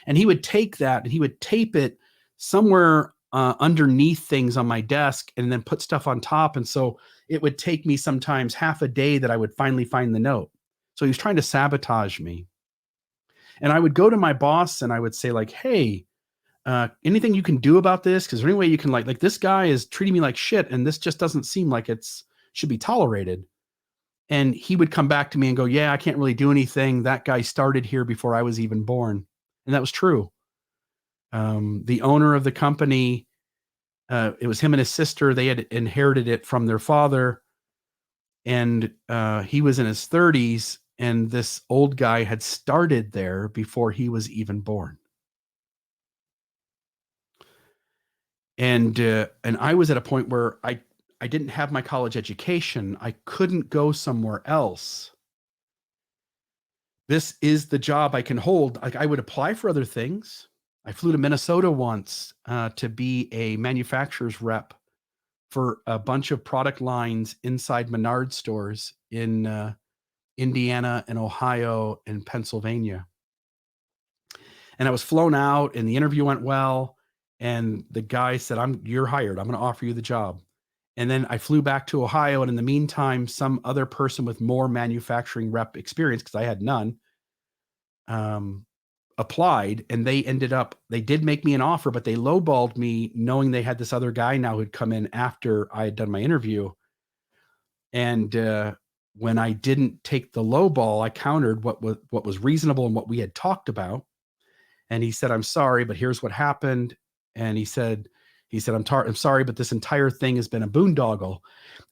And he would take that and he would tape it somewhere underneath things on my desk and then put stuff on top. And so it would take me sometimes half a day that I would finally find the note. So he was trying to sabotage me. And I would go to my boss and I would say like, "Hey, anything you can do about this? Because there any way you can like this guy is treating me like shit, and this just doesn't seem like it's should be tolerated." And he would come back to me and go, "Yeah, I can't really do anything. That guy started here before I was even born," and that was true. The owner of the company, it was him and his sister. They had inherited it from their father, and he was in his 30s, and this old guy had started there before he was even born. And I was at a point where I didn't have my college education. I couldn't go somewhere else. This is the job I can hold. Like, I would apply for other things. I flew to Minnesota once to be a manufacturer's rep for a bunch of product lines inside Menard stores in Indiana and Ohio and Pennsylvania. And I was flown out, and the interview went well. And the guy said, "You're hired. I'm going to offer you the job." And then I flew back to Ohio. And in the meantime, some other person with more manufacturing rep experience, because I had none, um, applied. And they did make me an offer, but they lowballed me knowing they had this other guy now who'd come in after I had done my interview. And when I didn't take the lowball, I countered what was reasonable and what we had talked about. And he said, "I'm sorry, but here's what happened." And he said, I'm sorry, but this entire thing has been a boondoggle."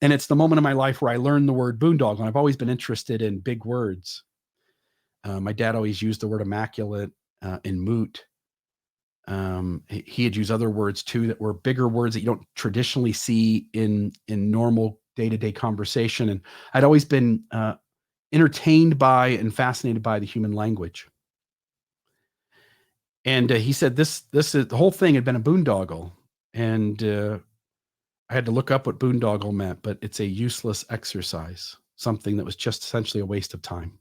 And it's the moment in my life where I learned the word boondoggle. And I've always been interested in big words. My dad always used the word immaculate and moot. He had used other words too that were bigger words that you don't traditionally see in normal day-to-day conversation. And I'd always been entertained by and fascinated by the human language. And he said this is the whole thing had been a boondoggle. And I had to look up what boondoggle meant, but it's a useless exercise, something that was just essentially a waste of time.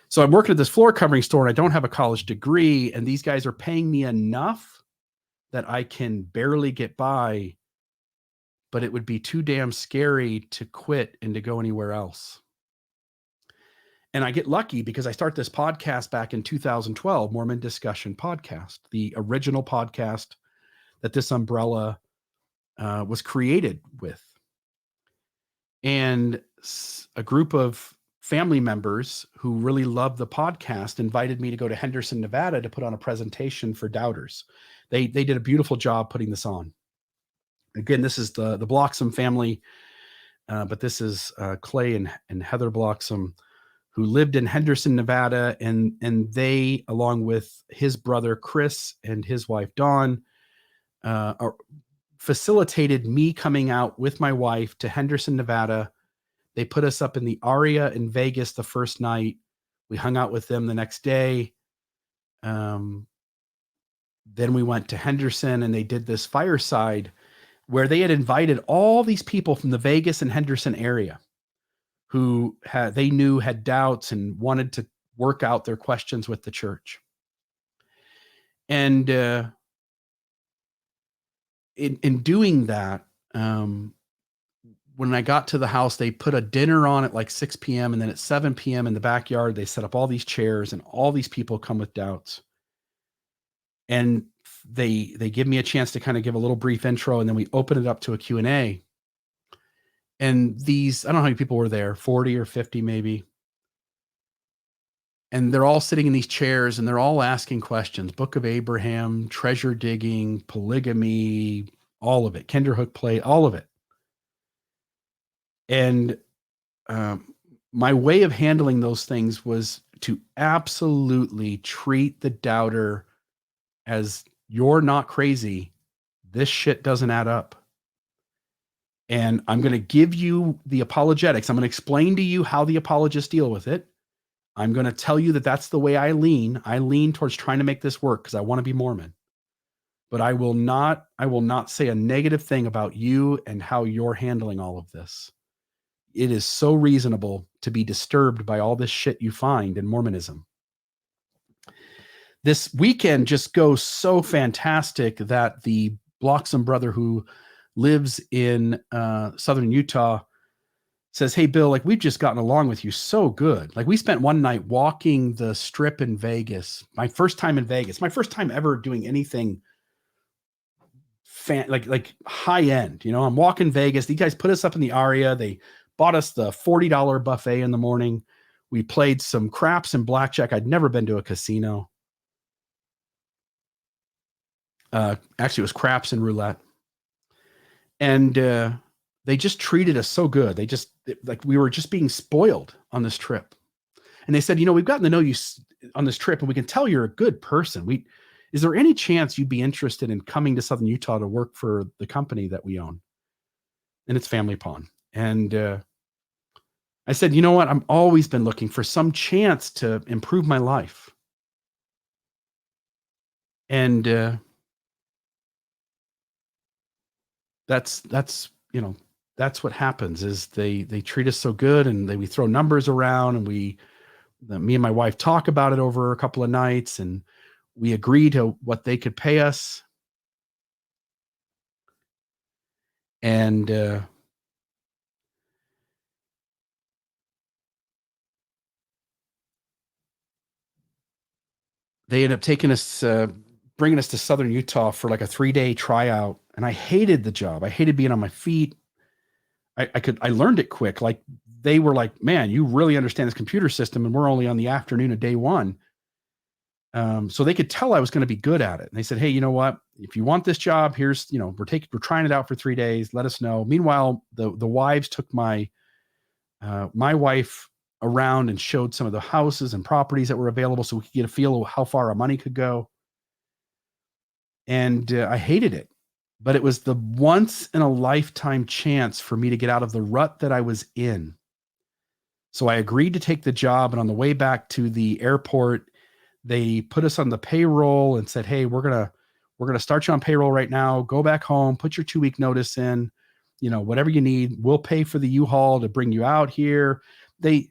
So I'm working at this floor covering store and I don't have a college degree, and these guys are paying me enough that I can barely get by, but it would be too damn scary to quit and to go anywhere else. And I get lucky because I start this podcast back in 2012, Mormon Discussion Podcast, the original podcast that this umbrella was created with. And a group of family members who really loved the podcast invited me to go to Henderson, Nevada to put on a presentation for doubters. They did a beautiful job putting this on. Again, this is the Bloxam family, but this is Clay and Heather Bloxam, who lived in Henderson, Nevada, and they, along with his brother Chris and his wife Dawn, facilitated me coming out with my wife to Henderson, Nevada. They put us up in the Aria in Vegas the first night. We hung out with them the next day. Then we went to Henderson and they did this fireside where they had invited all these people from the Vegas and Henderson area who they knew had doubts and wanted to work out their questions with the church. And in doing that, when I got to the house, they put a dinner on at like 6 p.m. And then at 7 p.m. in the backyard, they set up all these chairs and all these people come with doubts. And they give me a chance to kind of give a little brief intro, and then we open it up to a Q&A. And these, I don't know how many people were there, 40 or 50 maybe. and they're all sitting in these chairs and they're all asking questions. Book of Abraham, treasure digging, polygamy, all of it, Kinderhook play, all of it. And um, my way of handling those things was to absolutely treat the doubter as, you're not crazy. This shit doesn't add up. And I'm going to give you the apologetics. I'm going to explain to you how the apologists deal with it. I'm going to tell you that that's the way I lean. I lean towards trying to make this work because I want to be Mormon. But I will not say a negative thing about you and how you're handling all of this. It is so reasonable to be disturbed by all this shit you find in Mormonism. This weekend just goes so fantastic that the Bloxham brother who lives in southern Utah says, "Hey, Bill, like, we've just gotten along with you so good. Like, we spent one night walking the strip in Vegas. My first time in Vegas, my first time ever doing anything like high end. You know, I'm walking Vegas. These guys put us up in the Aria. They bought us the $40 buffet in the morning. We played some craps and blackjack. I'd never been to a casino. Actually, it was craps and roulette. And they just treated us so good. Like we were just being spoiled on this trip. And they said, you know, we've gotten to know you on this trip and we can tell you're a good person. Is there any chance you'd be interested in coming to Southern Utah to work for the company that we own? And it's Family Pawn. And I said, you know what? I've always been looking for some chance to improve my life. And that's you know, that's what happens is they treat us so good, and we throw numbers around, and me and my wife talk about it over a couple of nights, and we agree to what they could pay us. And they ended up taking us, bringing us to Southern Utah for like a 3-day tryout. And I hated the job. I hated being on my feet. I learned it quick. Like, they were like, man, you really understand this computer system. And we're only on the afternoon of day one. So they could tell I was going to be good at it. And they said, hey, you know what? If you want this job, here's, you know, we're trying it out for 3 days. Let us know. Meanwhile, the wives took my wife around and showed some of the houses and properties that were available so we could get a feel of how far our money could go. And I hated it, but it was the once in a lifetime chance for me to get out of the rut that I was in. So I agreed to take the job. And on the way back to the airport, they put us on the payroll and said, hey, we're going to start you on payroll right now. Go back home, put your 2-week notice in, you know, whatever you need, we'll pay for the U-Haul to bring you out here. They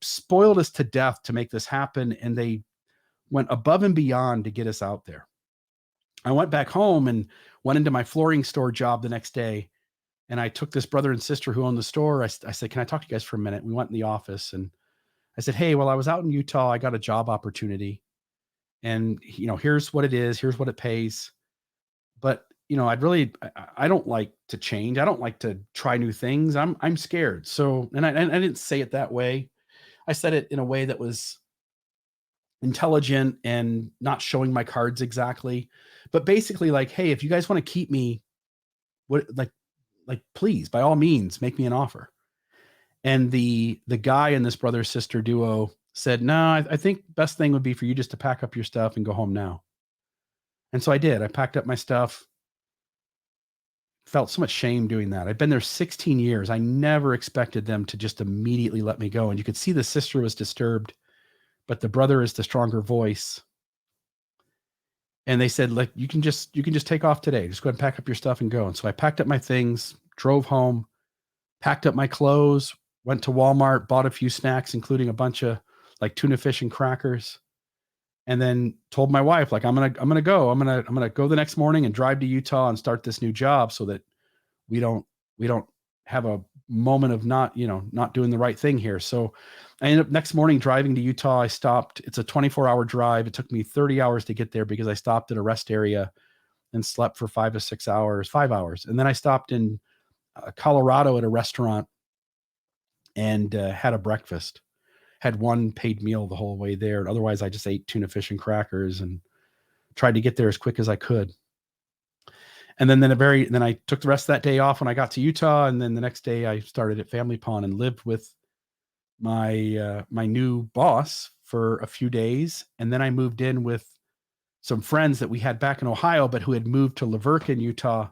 spoiled us to death to make this happen. And they went above and beyond to get us out there. I went back home and went into my flooring store job the next day. And I took this brother and sister who owned the store. I said, can I talk to you guys for a minute? We went in the office and I said, hey, well, I was out in Utah. I got a job opportunity. And, you know, here's what it is. Here's what it pays. But, you know, I don't like to change. I don't like to try new things. I'm scared. So, and I didn't say it that way. I said it in a way that was intelligent and not showing my cards exactly. But basically, like, hey, if you guys want to keep me, what, like, please, by all means, make me an offer. And the guy in this brother sister duo said, no, I think best thing would be for you just to pack up your stuff and go home now. And so I did. I packed up my stuff. Felt so much shame doing that. I'd been there 16 years. I never expected them to just immediately let me go. And you could see the sister was disturbed, but the brother is the stronger voice. And they said, like, you can just take off today. Just go ahead and pack up your stuff and go. And so I packed up my things, drove home, packed up my clothes, went to Walmart, bought a few snacks, including a bunch of like tuna fish and crackers. And then told my wife, like, I'm going to go, I'm going to go the next morning and drive to Utah and start this new job so that we don't have a moment of not doing the right thing here. So I ended up next morning driving to Utah. I stopped. It's a 24-hour drive. It took me 30 hours to get there because I stopped at a rest area and slept for 5 hours. And then I stopped in Colorado at a restaurant and had a breakfast. had one paid meal the whole way there. Otherwise, I just ate tuna fish and crackers and tried to get there as quick as I could. And then I took the rest of that day off when I got to Utah. And then the next day I started at Family Pond and lived with my new boss for a few days. And then I moved in with some friends that we had back in Ohio, but who had moved to Laverca, Utah,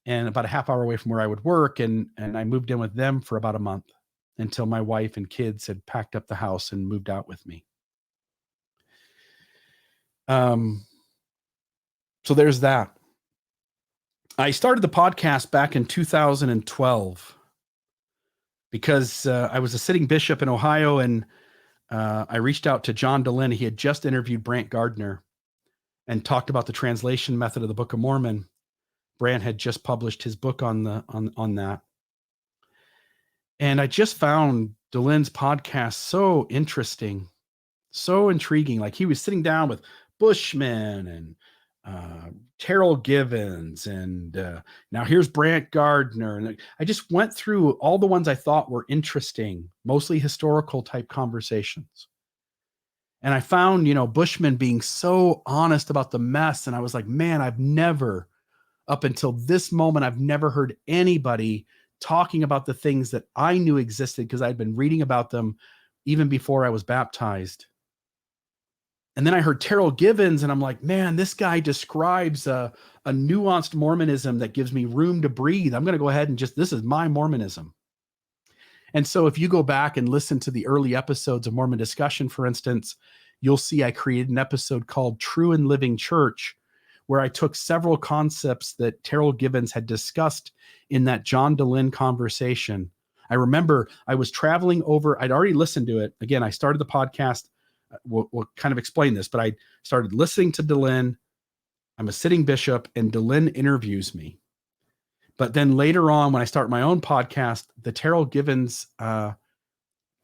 and about a half hour away from where I would work. And I moved in with them for about a month until my wife and kids had packed up the house and moved out with me. So there's that. I started the podcast back in 2012 because I was a sitting bishop in Ohio, and I reached out to John Dehlin. He had just interviewed Brant Gardner and talked about the translation method of the Book of Mormon. Brant had just published his book on that. And I just found Dehlin's podcast so interesting, so intriguing. Like, he was sitting down with Bushman and Terrell Givens, and now here's Brant Gardner. And I just went through all the ones I thought were interesting, mostly historical type conversations. And I found, Bushman being so honest about the mess. And I was like, man, up until this moment, I've never heard anybody talking about the things that I knew existed, because I'd been reading about them even before I was baptized. And then I heard Terrell Givens, and I'm like, man, this guy describes a nuanced Mormonism that gives me room to breathe. I'm going to go ahead and this is my Mormonism. And so if you go back and listen to the early episodes of Mormon Discussion, for instance, you'll see I created an episode called True and Living Church, where I took several concepts that Terrell Givens had discussed in that John Dehlin conversation. I remember I was traveling over, I'd already listened to it. Again, I started the podcast. We'll kind of explain this, but I started listening to Dehlin. I'm a sitting bishop, and Dehlin interviews me. But then later on, when I start my own podcast, the Terrell Givens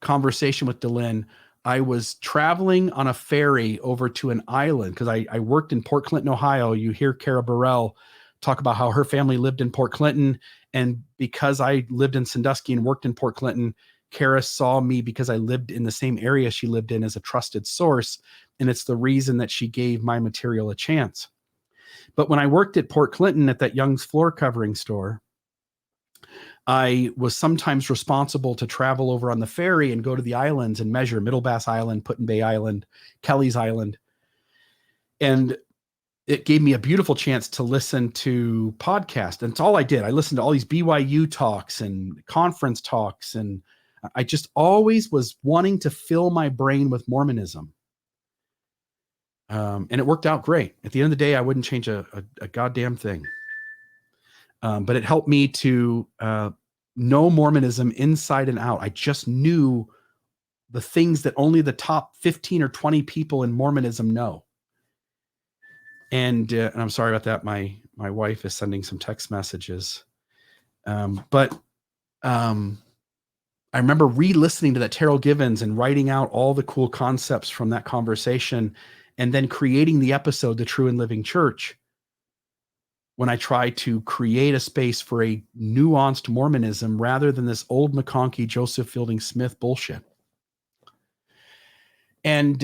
conversation with Dehlin, I was traveling on a ferry over to an island, because I worked in Port Clinton, Ohio. You hear Kara Burrell talk about how her family lived in Port Clinton. And because I lived in Sandusky and worked in Port Clinton, Kara saw me, because I lived in the same area she lived in, as a trusted source. And it's the reason that she gave my material a chance. But when I worked at Port Clinton at that Young's floor covering store, I was sometimes responsible to travel over on the ferry and go to the islands and measure Middle Bass Island, Put-in-Bay Island, Kelly's Island. And it gave me a beautiful chance to listen to podcasts. And it's all I did. I listened to all these BYU talks and conference talks. And I just always was wanting to fill my brain with Mormonism. And it worked out great. At the end of the day, I wouldn't change a goddamn thing. But it helped me to know Mormonism inside and out. I just knew the things that only the top 15 or 20 people in Mormonism know. And I'm sorry about that. My wife is sending some text messages. But I remember re-listening to that Terrell Givens and writing out all the cool concepts from that conversation, and then creating the episode, The True and Living Church, when I try to create a space for a nuanced Mormonism rather than this old McConkie, Joseph Fielding Smith bullshit. And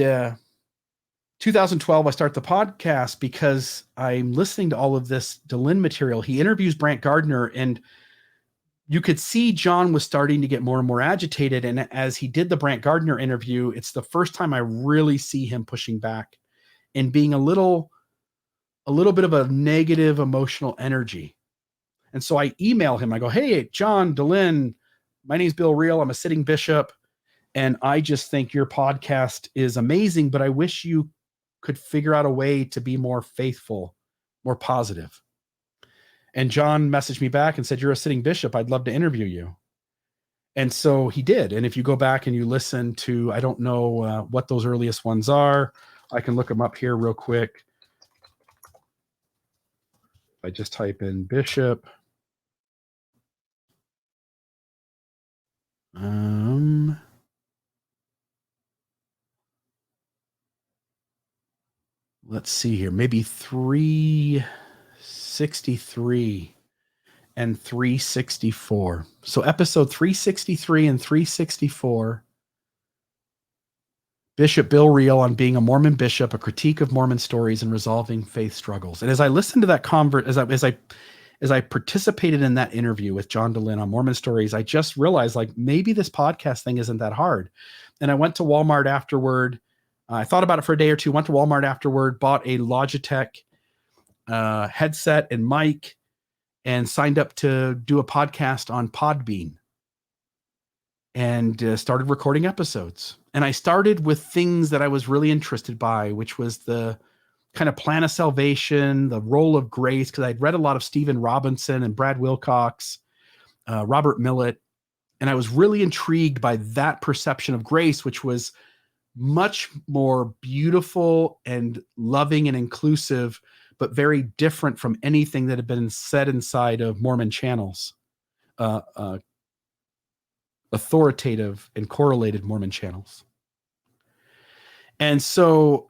2012, I start the podcast because I'm listening to all of this Dehlin material. He interviews Brant Gardner, and you could see John was starting to get more and more agitated. And as he did the Brant Gardner interview, it's the first time I really see him pushing back and being a little bit of a negative emotional energy. And so I email him. I go, hey, John Dehlin, my name's Bill Reel. I'm a sitting bishop, and I just think your podcast is amazing, but I wish you could figure out a way to be more faithful, more positive. And John messaged me back and said, you're a sitting bishop. I'd love to interview you. And so he did. And if you go back and you listen to, I don't know what those earliest ones are. I can look them up here real quick. I just type in bishop. Let's see here. Maybe 363 and 364. So episode 363 and 364 Bishop Bill Reel on being a Mormon bishop, a critique of Mormon stories and resolving faith struggles. And as I listened to that as I participated in that interview with John DeLynn on Mormon stories, I just realized like maybe this podcast thing isn't that hard. And I went to Walmart afterward. I thought about it for a day or two, went to Walmart afterward, bought a Logitech headset and mic, and signed up to do a podcast on Podbean, and started recording episodes. And I started with things that I was really interested by, which was the kind of plan of salvation, the role of grace, because I'd read a lot of Stephen Robinson and Brad Wilcox, Robert Millett, and I was really intrigued by that perception of grace, which was much more beautiful and loving and inclusive, but very different from anything that had been said inside of Mormon channels, authoritative and correlated Mormon channels. And so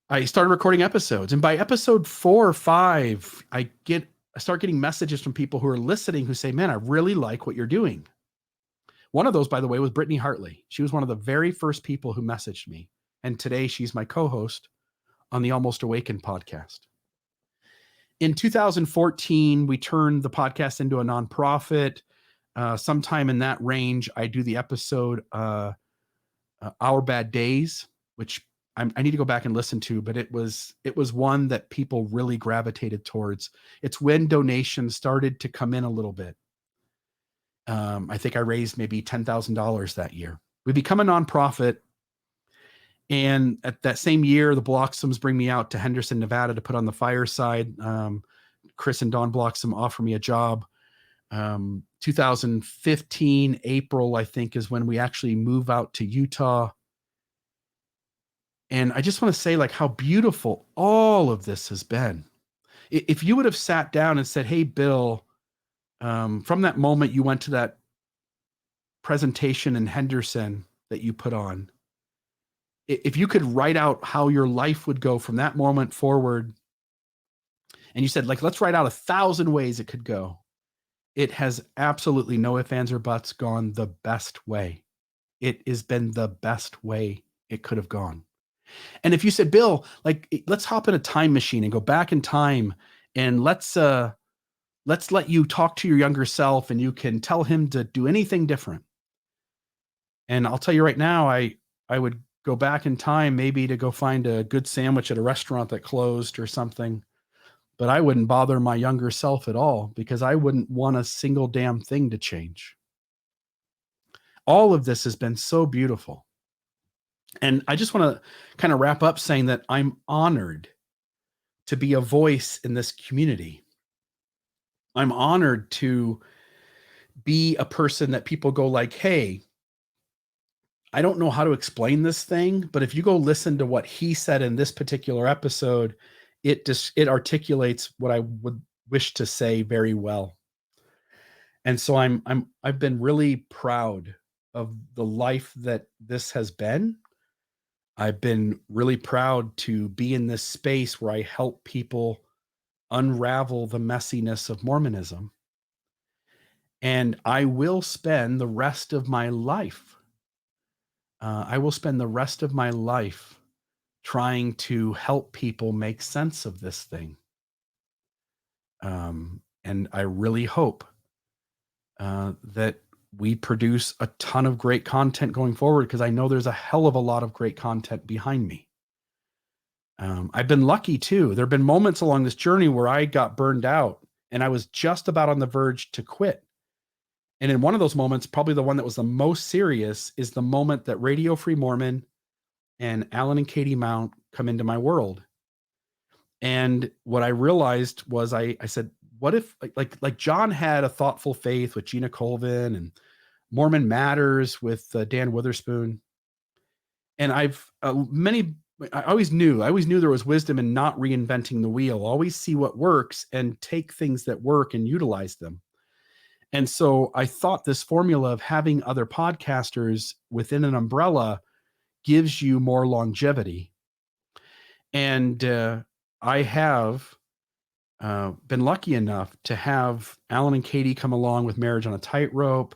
I started recording episodes, and by episode 4 or 5, I start getting messages from people who are listening who say, man, I really like what you're doing. One of those, by the way, was Brittany Hartley. She was one of the very first people who messaged me. And today she's my co-host on the Almost Awakened podcast. In 2014, we turned the podcast into a nonprofit. Sometime in that range, I do the episode Our Bad Days, which I need to go back and listen to, but it was one that people really gravitated towards. It's when donations started to come in a little bit. I think I raised maybe $10,000 that year. We become a nonprofit. And at that same year, the Bloxhams bring me out to Henderson, Nevada to put on the Fireside. Chris and Don Bloxham offer me a job. 2015, April, I think, is when we actually move out to Utah. And I just want to say like how beautiful all of this has been. If you would have sat down and said, hey, Bill, from that moment you went to that presentation in Henderson that you put on, if you could write out how your life would go from that moment forward, and you said, like, let's write out 1,000 ways it could go, it has absolutely no ifs, ands, or buts gone the best way. It has been the best way it could have gone. And if you said, Bill, like, let's hop in a time machine and go back in time, and let's let you talk to your younger self, and you can tell him to do anything different. And I'll tell you right now, I would go back in time maybe to go find a good sandwich at a restaurant that closed or something, but I wouldn't bother my younger self at all, because I wouldn't want a single damn thing to change. All of this has been so beautiful. And I just want to kind of wrap up saying that I'm honored to be a voice in this community. I'm honored to be a person that people go like, hey, I don't know how to explain this thing, but if you go listen to what he said in this particular episode, it articulates what I would wish to say very well. And so I've been really proud of the life that this has been. I've been really proud to be in this space where I help people unravel the messiness of Mormonism. And I will spend the rest of my life trying to help people make sense of this thing. And I really hope that we produce a ton of great content going forward, because I know there's a hell of a lot of great content behind me. I've been lucky too. There have been moments along this journey where I got burned out and I was just about on the verge to quit. And in one of those moments, probably the one that was the most serious, is the moment that Radio Free Mormon and Alan and Katie Mount come into my world. And what I realized was I said, what if like John had a thoughtful faith with Gina Colvin, and Mormon Matters with Dan Witherspoon. And I always knew there was wisdom in not reinventing the wheel. Always see what works and take things that work and utilize them. And so I thought this formula of having other podcasters within an umbrella gives you more longevity. And I have been lucky enough to have Alan and Katie come along with Marriage on a Tightrope.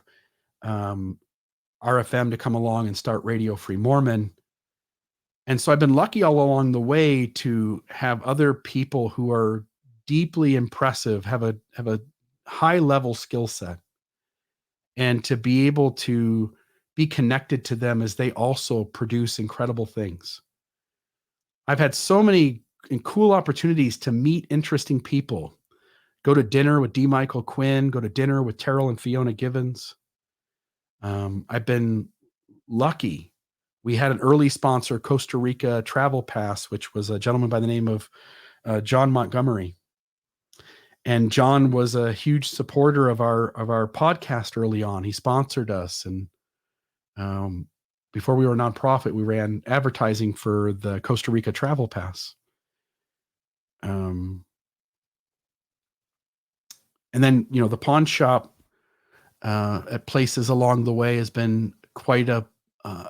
RFM to come along and start Radio Free Mormon. And so I've been lucky all along the way to have other people who are deeply impressive, have a high level skill set, and to be able to be connected to them as they also produce incredible things. I've had so many cool opportunities to meet interesting people. Go to dinner with D. Michael Quinn, go to dinner with Terrell and Fiona Givens. I've been lucky. We had an early sponsor, Costa Rica Travel Pass, which was a gentleman by the name of John Montgomery. And John was a huge supporter of our podcast early on. He sponsored us, and before we were a nonprofit, we ran advertising for the Costa Rica Travel Pass. And then, the pawn shop at places along the way has been quite an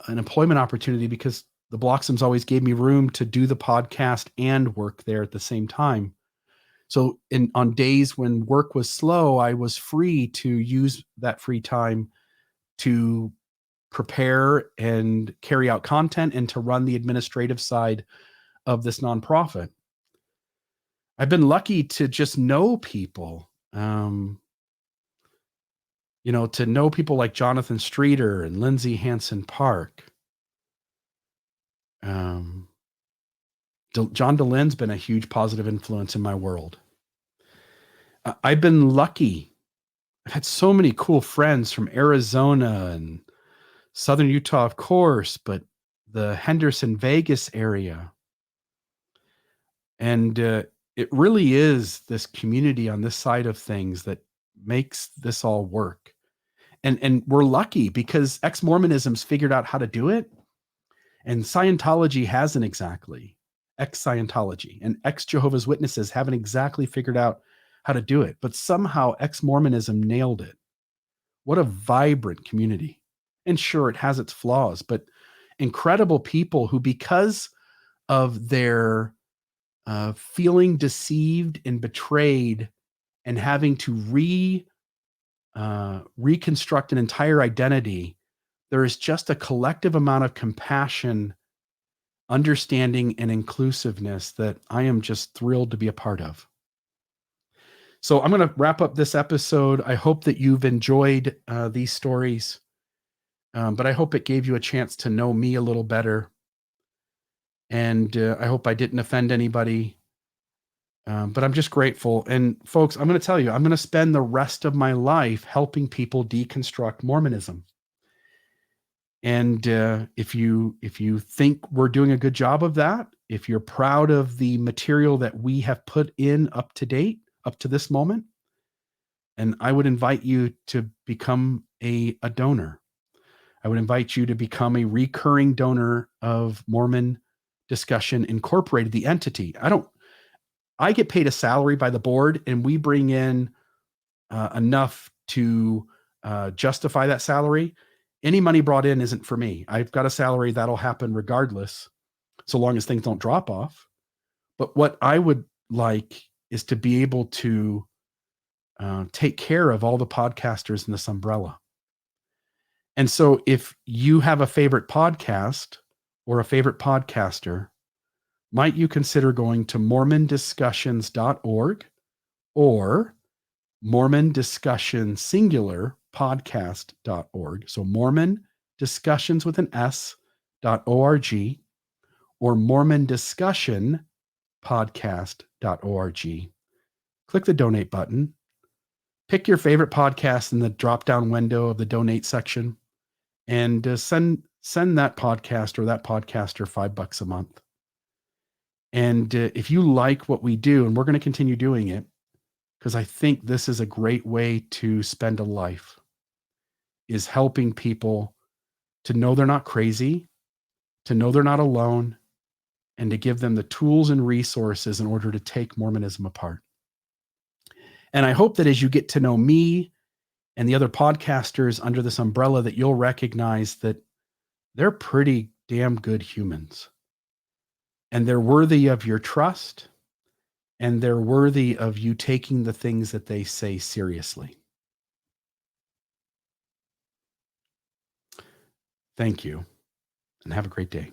employment opportunity, because the Bloxhams always gave me room to do the podcast and work there at the same time. So on days when work was slow, I was free to use that free time to prepare and carry out content and to run the administrative side of this nonprofit. I've been lucky to just know people, to know people like Jonathan Streeter and Lindsay Hansen Park. John DeLynne's been a huge positive influence in my world. I've been lucky. I've had so many cool friends from Arizona and Southern Utah, of course, but the Henderson, Vegas area. And it really is this community on this side of things that makes this all work. And we're lucky because ex-Mormonism's figured out how to do it, and Scientology hasn't exactly. Ex-Scientology and ex-Jehovah's Witnesses haven't exactly figured out how to do it, but somehow ex-Mormonism nailed it. What a vibrant community. And sure, it has its flaws, but incredible people who, because of their feeling deceived and betrayed and having to reconstruct an entire identity, there is just a collective amount of compassion, understanding, and inclusiveness that I am just thrilled to be a part of. So I'm going to wrap up this episode. I hope that you've enjoyed these stories, but I hope it gave you a chance to know me a little better. And I hope I didn't offend anybody. But I'm just grateful. And folks, I'm going to tell you, I'm going to spend the rest of my life helping people deconstruct Mormonism. And if you think we're doing a good job of that, if you're proud of the material that we have put in up to date, up to this moment, and I would invite you to become a donor. I would invite you to become a recurring donor of Mormon Discussion Incorporated, the entity. I get paid a salary by the board, and we bring in enough to justify that salary. Any money brought in isn't for me. I've got a salary that'll happen regardless, so long as things don't drop off. But what I would like is to be able to take care of all the podcasters in this umbrella. And so if you have a favorite podcast or a favorite podcaster, might you consider going to mormondiscussions.org or Mormon Discussion Singular podcast.org. So Mormon Discussions with an S.org or Mormon Discussion podcast.org. Click the donate button. Pick your favorite podcast in the drop-down window of the donate section, and send that podcast or that podcaster $5 a month. And if you like what we do, and we're going to continue doing it, because I think this is a great way to spend a life, is helping people to know they're not crazy, to know they're not alone, and to give them the tools and resources in order to take Mormonism apart. And I hope that as you get to know me and the other podcasters under this umbrella, that you'll recognize that they're pretty damn good humans. And they're worthy of your trust, and they're worthy of you taking the things that they say seriously. Thank you, and have a great day.